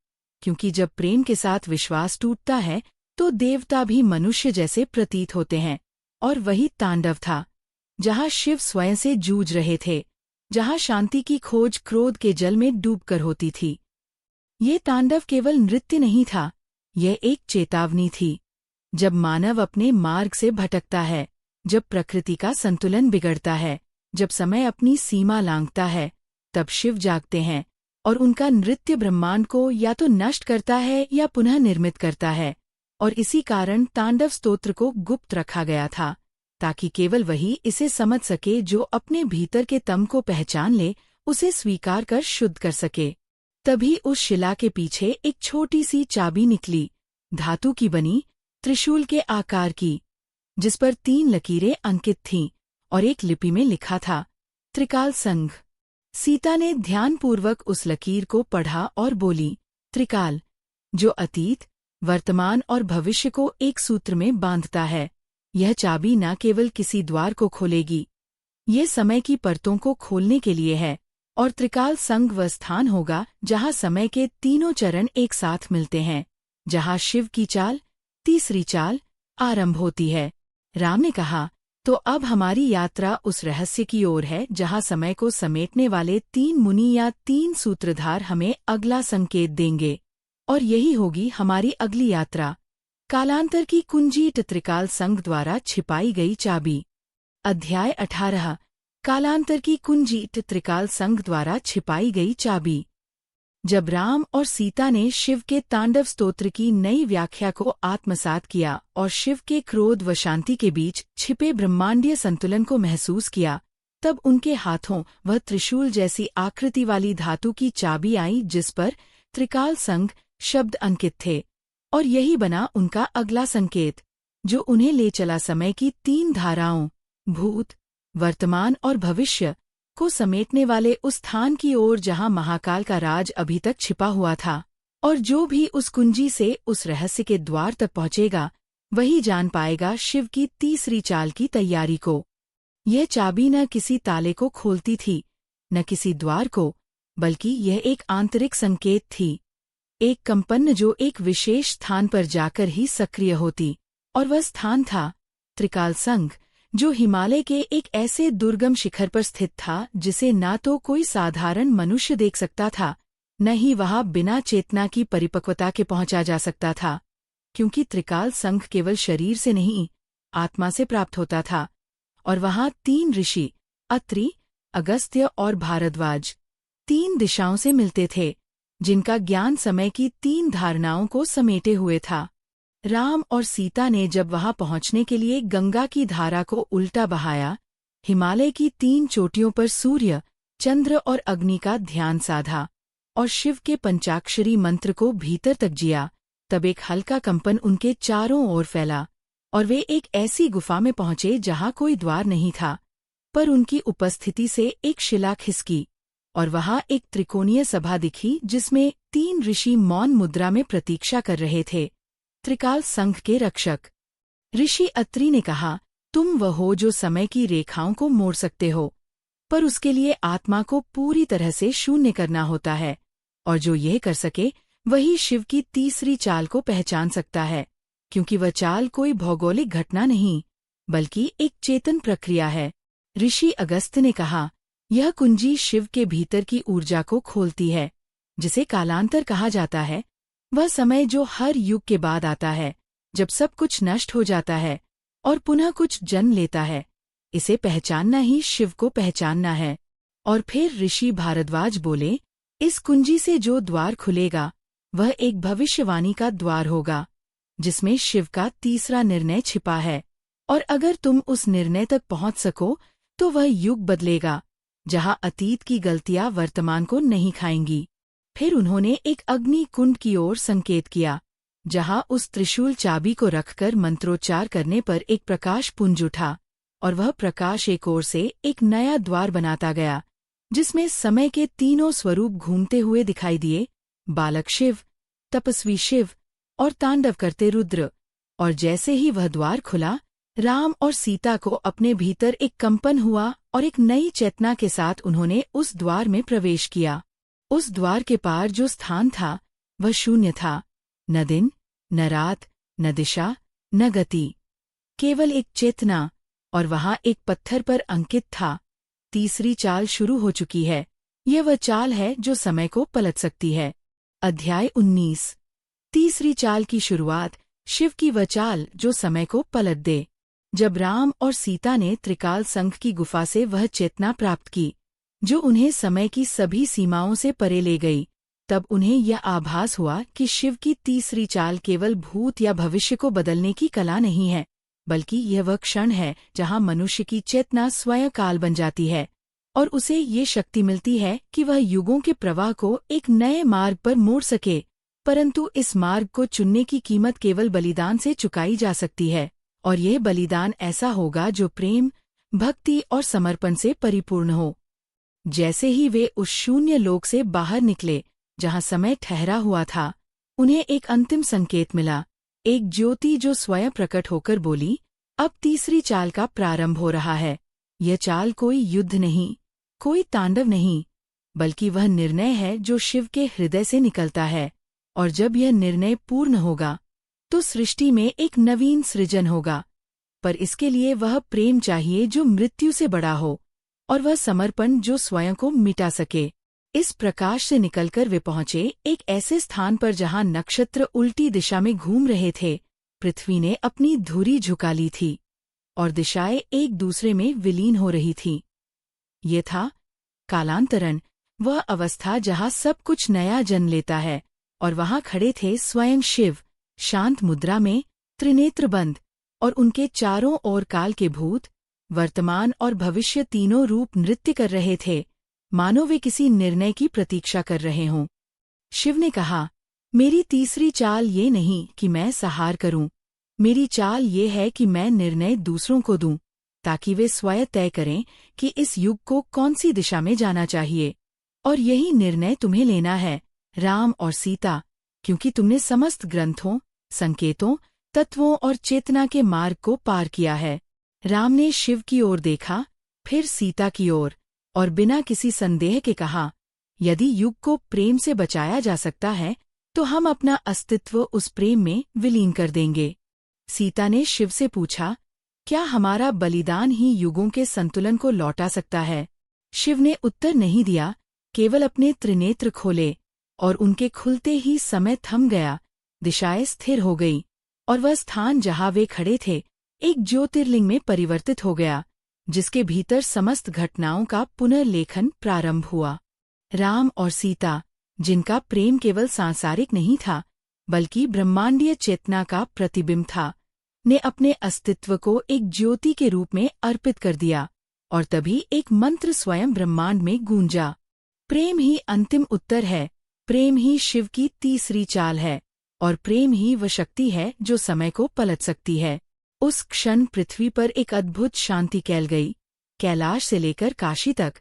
क्योंकि जब प्रेम के साथ विश्वास टूटता है तो देवता भी मनुष्य जैसे प्रतीत होते हैं। और वही तांडव था जहाँ शिव स्वयं से जूझ रहे थे, जहाँ शांति की खोज क्रोध के जल में डूबकर होती थी। ये तांडव केवल नृत्य नहीं था, यह एक चेतावनी थी। जब मानव अपने मार्ग से भटकता है, जब प्रकृति का संतुलन बिगड़ता है, जब समय अपनी सीमा लांघता है, तब शिव जागते हैं और उनका नृत्य ब्रह्मांड को या तो नष्ट करता है या पुनः निर्मित करता है। और इसी कारण तांडव स्तोत्र को गुप्त रखा गया था, ताकि केवल वही इसे समझ सके जो अपने भीतर के तम को पहचान ले, उसे स्वीकार कर शुद्ध कर सके। तभी उस शिला के पीछे एक छोटी सी चाबी निकली, धातु की बनी, त्रिशूल के आकार की, जिस पर 3 लकीरें अंकित थीं और एक लिपि में लिखा था, त्रिकाल संघ। सीता ने ध्यानपूर्वक उस लकीर को पढ़ा और बोली, त्रिकाल, जो अतीत, वर्तमान और भविष्य को एक सूत्र में बांधता है। यह चाबी न केवल किसी द्वार को खोलेगी, ये समय की परतों को खोलने के लिए है। और त्रिकाल संघ वह स्थान होगा जहाँ समय के तीनों चरण एक साथ मिलते हैं, जहाँ शिव की चाल, तीसरी चाल, आरंभ होती है। राम ने कहा, तो अब हमारी यात्रा उस रहस्य की ओर है जहाँ समय को समेटने वाले 3 मुनि या 3 सूत्रधार हमें अगला संकेत देंगे। और यही होगी हमारी अगली यात्रा, कालांतर की कुंजीट त्रिकाल संघ द्वारा छिपाई गई चाबी। अध्याय 18, कालांतर की कुंजीट त्रिकाल संघ द्वारा छिपाई गई चाबी। जब राम और सीता ने शिव के तांडव स्तोत्र की नई व्याख्या को आत्मसात किया और शिव के क्रोध व शांति के बीच छिपे ब्रह्मांडीय संतुलन को महसूस किया, तब उनके हाथों वह त्रिशूल जैसी आकृति वाली धातु की चाबी आई जिस पर त्रिकाल संघ शब्द अंकित थे। और यही बना उनका अगला संकेत, जो उन्हें ले चला समय की 3 धाराओं, भूत, वर्तमान और भविष्य को समेटने वाले उस स्थान की ओर जहां महाकाल का राज अभी तक छिपा हुआ था। और जो भी उस कुंजी से उस रहस्य के द्वार तक पहुंचेगा, वही जान पाएगा शिव की तीसरी चाल की तैयारी को। यह चाबी न किसी ताले को खोलती थी, न किसी द्वार को, बल्कि यह एक आंतरिक संकेत थी, एक कंपन जो एक विशेष स्थान पर जाकर ही सक्रिय होती। और वह स्थान था त्रिकाल संघ, जो हिमालय के एक ऐसे दुर्गम शिखर पर स्थित था जिसे न तो कोई साधारण मनुष्य देख सकता था, न ही वहां बिना चेतना की परिपक्वता के पहुंचा जा सकता था, क्योंकि त्रिकाल संघ केवल शरीर से नहीं, आत्मा से प्राप्त होता था। और वहां 3 ऋषि, अत्रि, अगस्त्य और भारद्वाज, 3 दिशाओं से मिलते थे, जिनका ज्ञान समय की 3 धारणाओं को समेटे हुए था। राम और सीता ने जब वहां पहुंचने के लिए गंगा की धारा को उल्टा बहाया, हिमालय की 3 चोटियों पर सूर्य, चंद्र और अग्नि का ध्यान साधा और शिव के पंचाक्षरी मंत्र को भीतर तक जिया, तब एक हल्का कंपन उनके चारों ओर फैला और वे एक ऐसी गुफा में पहुंचे जहां कोई द्वार नहीं था, पर उनकी उपस्थिति से एक शिला खिसकी और वहां एक त्रिकोणीय सभा दिखी जिसमें 3 ऋषि मौन मुद्रा में प्रतीक्षा कर रहे थे, त्रिकाल संघ के रक्षक। ऋषि अत्रि ने कहा, तुम वह हो जो समय की रेखाओं को मोड़ सकते हो, पर उसके लिए आत्मा को पूरी तरह से शून्य करना होता है, और जो यह कर सके वही शिव की तीसरी चाल को पहचान सकता है, क्योंकि वह चाल कोई भौगोलिक घटना नहीं, बल्कि एक चेतन प्रक्रिया है। ऋषि अगस्त्य ने कहा, यह कुंजी शिव के भीतर की ऊर्जा को खोलती है, जिसे कालांतर कहा जाता है। वह समय जो हर युग के बाद आता है, जब सब कुछ नष्ट हो जाता है और पुनः कुछ जन्म लेता है। इसे पहचानना ही शिव को पहचानना है। और फिर ऋषि भारद्वाज बोले, इस कुंजी से जो द्वार खुलेगा, वह एक भविष्यवाणी का द्वार होगा, जिसमें शिव का तीसरा निर्णय छिपा है। और अगर तुम उस निर्णय तक पहुंच सको, तो वह युग बदलेगा, जहां अतीत की गलतियां वर्तमान को नहीं खाएंगी। फिर उन्होंने एक अग्नि कुंड की ओर संकेत किया, जहां उस त्रिशूल चाबी को रखकर मंत्रोच्चार करने पर एक प्रकाश पुंज उठा, और वह प्रकाश एक ओर से एक नया द्वार बनाता गया, जिसमें समय के 3 स्वरूप घूमते हुए दिखाई दिए, बालक शिव, तपस्वी शिव और तांडव करते रुद्र। और जैसे ही वह द्वार खुला, राम और सीता को अपने भीतर एक कंपन हुआ और एक नई चेतना के साथ उन्होंने उस द्वार में प्रवेश किया। उस द्वार के पार जो स्थान था वह शून्य था, न दिन, न रात, न दिशा, न गति, केवल एक चेतना, और वहां एक पत्थर पर अंकित था, तीसरी चाल शुरू हो चुकी है। यह वह चाल है जो समय को पलट सकती है। अध्याय 19। तीसरी चाल की शुरुआत, शिव की वह चाल जो समय को पलट दे। जब राम और सीता ने त्रिकाल संघ की गुफा से वह चेतना प्राप्त की जो उन्हें समय की सभी सीमाओं से परे ले गई, तब उन्हें यह आभास हुआ कि शिव की तीसरी चाल केवल भूत या भविष्य को बदलने की कला नहीं है, बल्कि यह वह क्षण है जहां मनुष्य की चेतना स्वयं काल बन जाती है और उसे ये शक्ति मिलती है कि वह युगों के प्रवाह को एक नए मार्ग पर मोड़ सके। परंतु इस मार्ग को चुनने की कीमत केवल बलिदान से चुकाई जा सकती है, और यह बलिदान ऐसा होगा जो प्रेम, भक्ति और समर्पण से परिपूर्ण हो। जैसे ही वे उस शून्य लोक से बाहर निकले जहां समय ठहरा हुआ था, उन्हें एक अंतिम संकेत मिला, एक ज्योति जो स्वयं प्रकट होकर बोली, अब तीसरी चाल का प्रारंभ हो रहा है। यह चाल कोई युद्ध नहीं, कोई तांडव नहीं, बल्कि वह निर्णय है जो शिव के हृदय से निकलता है, और जब यह निर्णय पूर्ण होगा तो सृष्टि में एक नवीन सृजन होगा। पर इसके लिए वह प्रेम चाहिए जो मृत्यु से बड़ा हो, और वह समर्पण जो स्वयं को मिटा सके। इस प्रकाश से निकलकर वे पहुंचे एक ऐसे स्थान पर जहां नक्षत्र उल्टी दिशा में घूम रहे थे। पृथ्वी ने अपनी धुरी झुका ली थी और दिशाएं एक दूसरे में विलीन हो रही थीं। ये था कालांतरण, वह अवस्था जहां सब कुछ नया जन्म लेता है, और वहां खड़े थे स्वयं शिव, शांत मुद्रा में, त्रिनेत्र बंद, और उनके चारों ओर काल के भूत, वर्तमान और भविष्य तीनों रूप नृत्य कर रहे थे, मानो वे किसी निर्णय की प्रतीक्षा कर रहे हों। शिव ने कहा, मेरी तीसरी चाल ये नहीं कि मैं सहार करूं, मेरी चाल ये है कि मैं निर्णय दूसरों को दूं, ताकि वे स्वयं तय करें कि इस युग को कौन सी दिशा में जाना चाहिए। और यही निर्णय तुम्हें लेना है, राम और सीता, क्योंकि तुमने समस्त ग्रंथों, संकेतों, तत्वों और चेतना के मार्ग को पार किया है। राम ने शिव की ओर देखा, फिर सीता की ओर, और बिना किसी संदेह के कहा, यदि युग को प्रेम से बचाया जा सकता है तो हम अपना अस्तित्व उस प्रेम में विलीन कर देंगे। सीता ने शिव से पूछा, क्या हमारा बलिदान ही युगों के संतुलन को लौटा सकता है? शिव ने उत्तर नहीं दिया, केवल अपने त्रिनेत्र खोले, और उनके खुलते ही समय थम गया, दिशाएं स्थिर हो गई, और वह स्थान जहां वे खड़े थे एक ज्योतिर्लिंग में परिवर्तित हो गया, जिसके भीतर समस्त घटनाओं का पुनर्लेखन प्रारंभ हुआ। राम और सीता, जिनका प्रेम केवल सांसारिक नहीं था बल्कि ब्रह्मांडीय चेतना का प्रतिबिंब था, ने अपने अस्तित्व को एक ज्योति के रूप में अर्पित कर दिया, और तभी एक मंत्र स्वयं ब्रह्मांड में गूंजा। प्रेम ही अंतिम उत्तर है, प्रेम ही शिव की तीसरी चाल है, और प्रेम ही वह शक्ति है जो समय को पलट सकती है। उस क्षण पृथ्वी पर एक अद्भुत शांति फैल गई। कैलाश से लेकर काशी तक,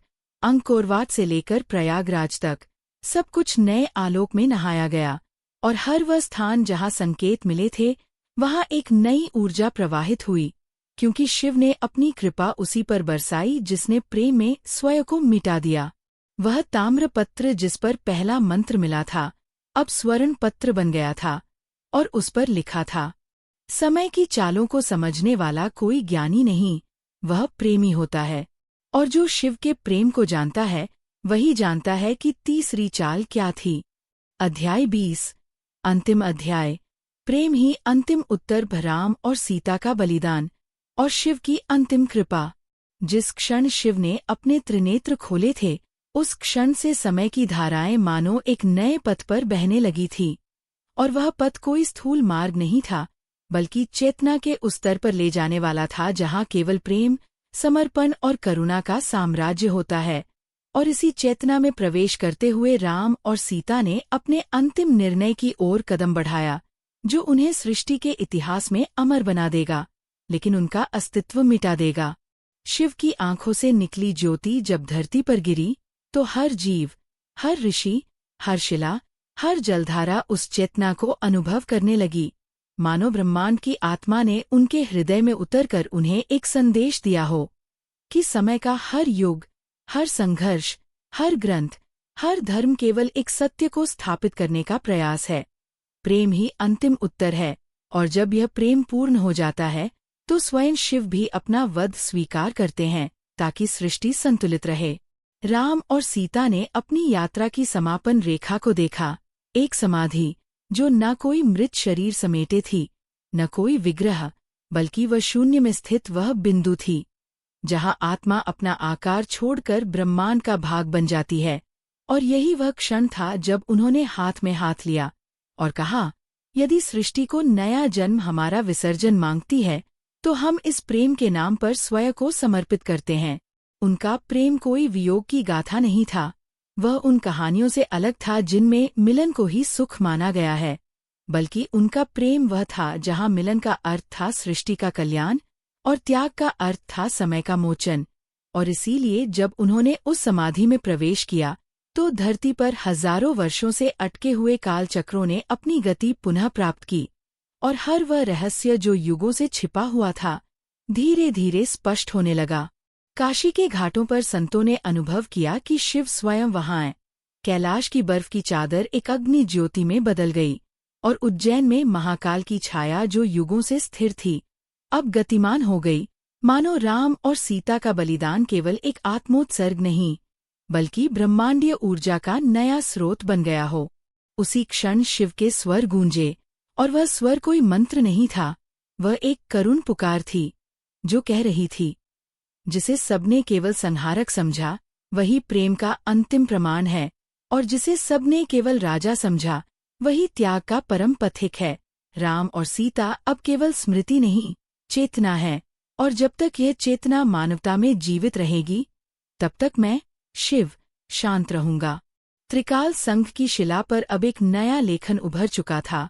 अंकोरवाट से लेकर प्रयागराज तक, सब कुछ नए आलोक में नहाया गया, और हर वह स्थान जहां संकेत मिले थे वहां एक नई ऊर्जा प्रवाहित हुई, क्योंकि शिव ने अपनी कृपा उसी पर बरसाई जिसने प्रेम में स्वयं को मिटा दिया। वह ताम्रपत्र जिस पर पहला मंत्र मिला था अब स्वर्ण पत्र बन गया था, और उस पर लिखा था, समय की चालों को समझने वाला कोई ज्ञानी नहीं, वह प्रेमी होता है, और जो शिव के प्रेम को जानता है वही जानता है कि तीसरी चाल क्या थी। अध्याय 20। अंतिम अध्याय। प्रेम ही अंतिम उत्तर, राम और सीता का बलिदान और शिव की अंतिम कृपा। जिस क्षण शिव ने अपने त्रिनेत्र खोले थे उस क्षण से समय की धाराएं मानो एक नए पथ पर बहने लगी थी, और वह पथ कोई स्थूल मार्ग नहीं था बल्कि चेतना के उस स्तर पर ले जाने वाला था जहां केवल प्रेम, समर्पण और करुणा का साम्राज्य होता है। और इसी चेतना में प्रवेश करते हुए राम और सीता ने अपने अंतिम निर्णय की ओर कदम बढ़ाया, जो उन्हें सृष्टि के इतिहास में अमर बना देगा, लेकिन उनका अस्तित्व मिटा देगा। शिव की आंखों से निकली ज्योति जब धरती पर गिरी तो हर जीव, हर ऋषि, हर शिला, हर जलधारा उस चेतना को अनुभव करने लगी, मानो ब्रह्मांड की आत्मा ने उनके हृदय में उतरकर उन्हें एक संदेश दिया हो। कि समय का हर युग, हर संघर्ष, हर ग्रंथ, हर धर्म केवल एक सत्य को स्थापित करने का प्रयास है। प्रेम ही अंतिम उत्तर है, और जब यह प्रेम पूर्ण हो जाता है तो स्वयं शिव भी अपना वध स्वीकार करते हैं ताकि सृष्टि संतुलित रहे। राम और सीता ने अपनी यात्रा की समापन रेखा को देखा, एक समाधि जो न कोई मृत शरीर समेटे थी, न कोई विग्रह, बल्कि वह शून्य में स्थित वह बिंदु थी जहां आत्मा अपना आकार छोड़कर ब्रह्मांड का भाग बन जाती है। और यही वह क्षण था जब उन्होंने हाथ में हाथ लिया और कहा, यदि सृष्टि को नया जन्म हमारा विसर्जन मांगती है तो हम इस प्रेम के नाम पर स्वयं को समर्पित करते हैं। उनका प्रेम कोई वियोग की गाथा नहीं था, वह उन कहानियों से अलग था जिनमें मिलन को ही सुख माना गया है, बल्कि उनका प्रेम वह था जहां मिलन का अर्थ था सृष्टि का कल्याण और त्याग का अर्थ था समय का मोचन। और इसीलिए जब उन्होंने उस समाधि में प्रवेश किया तो धरती पर हजारों वर्षों से अटके हुए काल चक्रों ने अपनी गति पुनः प्राप्त की, और हर वह रहस्य जो युगों से छिपा हुआ था धीरे धीरे स्पष्ट होने लगा। काशी के घाटों पर संतों ने अनुभव किया कि शिव स्वयं वहां है। कैलाश की बर्फ की चादर एक अग्नि ज्योति में बदल गई, और उज्जैन में महाकाल की छाया जो युगों से स्थिर थी अब गतिमान हो गई, मानो राम और सीता का बलिदान केवल एक आत्मोत्सर्ग नहीं बल्कि ब्रह्मांडीय ऊर्जा का नया स्रोत बन गया हो। उसी क्षण शिव के स्वर गूंजे, और वह स्वर कोई मंत्र नहीं था, वह एक करुण पुकार थी जो कह रही थी, जिसे सबने केवल संहारक समझा वही प्रेम का अंतिम प्रमाण है, और जिसे सबने केवल राजा समझा वही त्याग का परम पथिक है। राम और सीता अब केवल स्मृति नहीं, चेतना है, और जब तक यह चेतना मानवता में जीवित रहेगी तब तक मैं, शिव, शांत रहूंगा। त्रिकाल संघ की शिला पर अब एक नया लेखन उभर चुका था।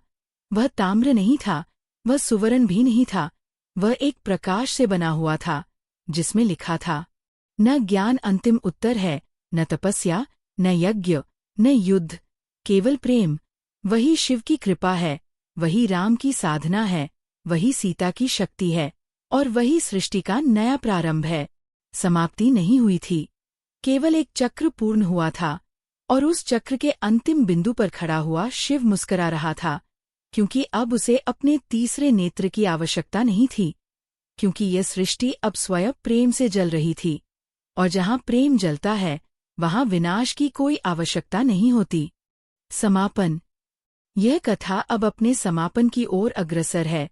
वह ताम्र नहीं था, वह सुवर्ण भी नहीं था, वह एक प्रकाश से बना हुआ था जिसमें लिखा था, न ज्ञान अंतिम उत्तर है, न तपस्या, न यज्ञ, न युद्ध, केवल प्रेम। वही शिव की कृपा है, वही राम की साधना है, वही सीता की शक्ति है, और वही सृष्टि का नया प्रारंभ है। समाप्ति नहीं हुई थी, केवल एक चक्र पूर्ण हुआ था, और उस चक्र के अंतिम बिंदु पर खड़ा हुआ शिव मुस्कुरा रहा था, क्योंकि अब उसे अपने तीसरे नेत्र की आवश्यकता नहीं थी, क्योंकि यह सृष्टि अब स्वयं प्रेम से जल रही थी, और जहां प्रेम जलता है वहां विनाश की कोई आवश्यकता नहीं होती। समापन। यह कथा अब अपने समापन की ओर अग्रसर है,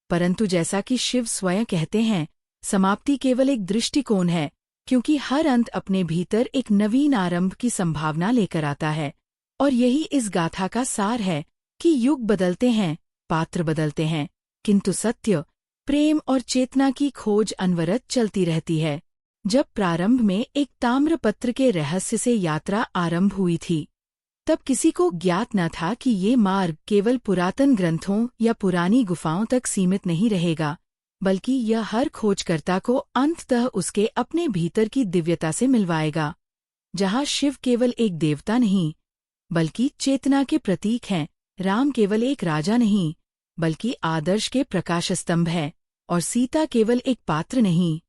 परंतु जैसा कि शिव स्वयं कहते हैं, समाप्ति केवल एक दृष्टिकोण है, क्योंकि हर अंत अपने भीतर एक नवीन आरंभ की संभावना लेकर आता है। और यही इस गाथा का सार है कि युग बदलते हैं, पात्र बदलते हैं, किंतु सत्य, प्रेम और चेतना की खोज अनवरत चलती रहती है। जब प्रारंभ में एक ताम्रपत्र के रहस्य से यात्रा आरंभ हुई थी, तब किसी को ज्ञात न था कि ये मार्ग केवल पुरातन ग्रंथों या पुरानी गुफाओं तक सीमित नहीं रहेगा, बल्कि यह हर खोजकर्ता को अंततः उसके अपने भीतर की दिव्यता से मिलवाएगा, जहाँ शिव केवल एक देवता नहीं बल्कि चेतना के प्रतीक हैं, राम केवल एक राजा नहीं बल्कि आदर्श के प्रकाश स्तंभ है, और सीता केवल एक पात्र नहीं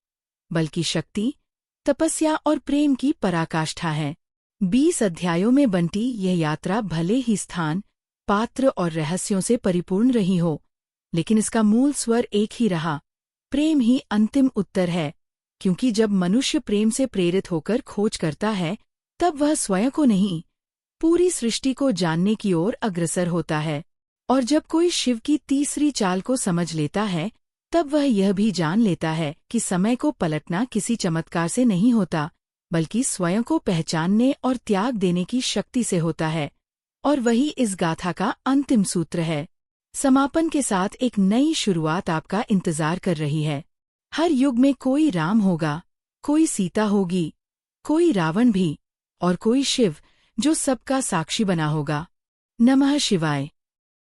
बल्कि शक्ति, तपस्या और प्रेम की पराकाष्ठा है। 20 अध्यायों में बंटी यह यात्रा भले ही स्थान, पात्र और रहस्यों से परिपूर्ण रही हो, लेकिन इसका मूल स्वर एक ही रहा, प्रेम ही अंतिम उत्तर है। क्योंकि जब मनुष्य प्रेम से प्रेरित होकर खोज करता है, तब वह स्वयं को नहीं, पूरी सृष्टि को जानने की ओर अग्रसर होता है। और जब कोई शिव की तीसरी चाल को समझ लेता है, तब वह यह भी जान लेता है कि समय को पलटना किसी चमत्कार से नहीं होता, बल्कि स्वयं को पहचानने और त्याग देने की शक्ति से होता है। और वही इस गाथा का अंतिम सूत्र है। समापन के साथ एक नई शुरुआत आपका इंतजार कर रही है। हर युग में कोई राम होगा, कोई सीता होगी, कोई रावण भी, और कोई शिव जो सबका साक्षी बना होगा। नमः शिवाय।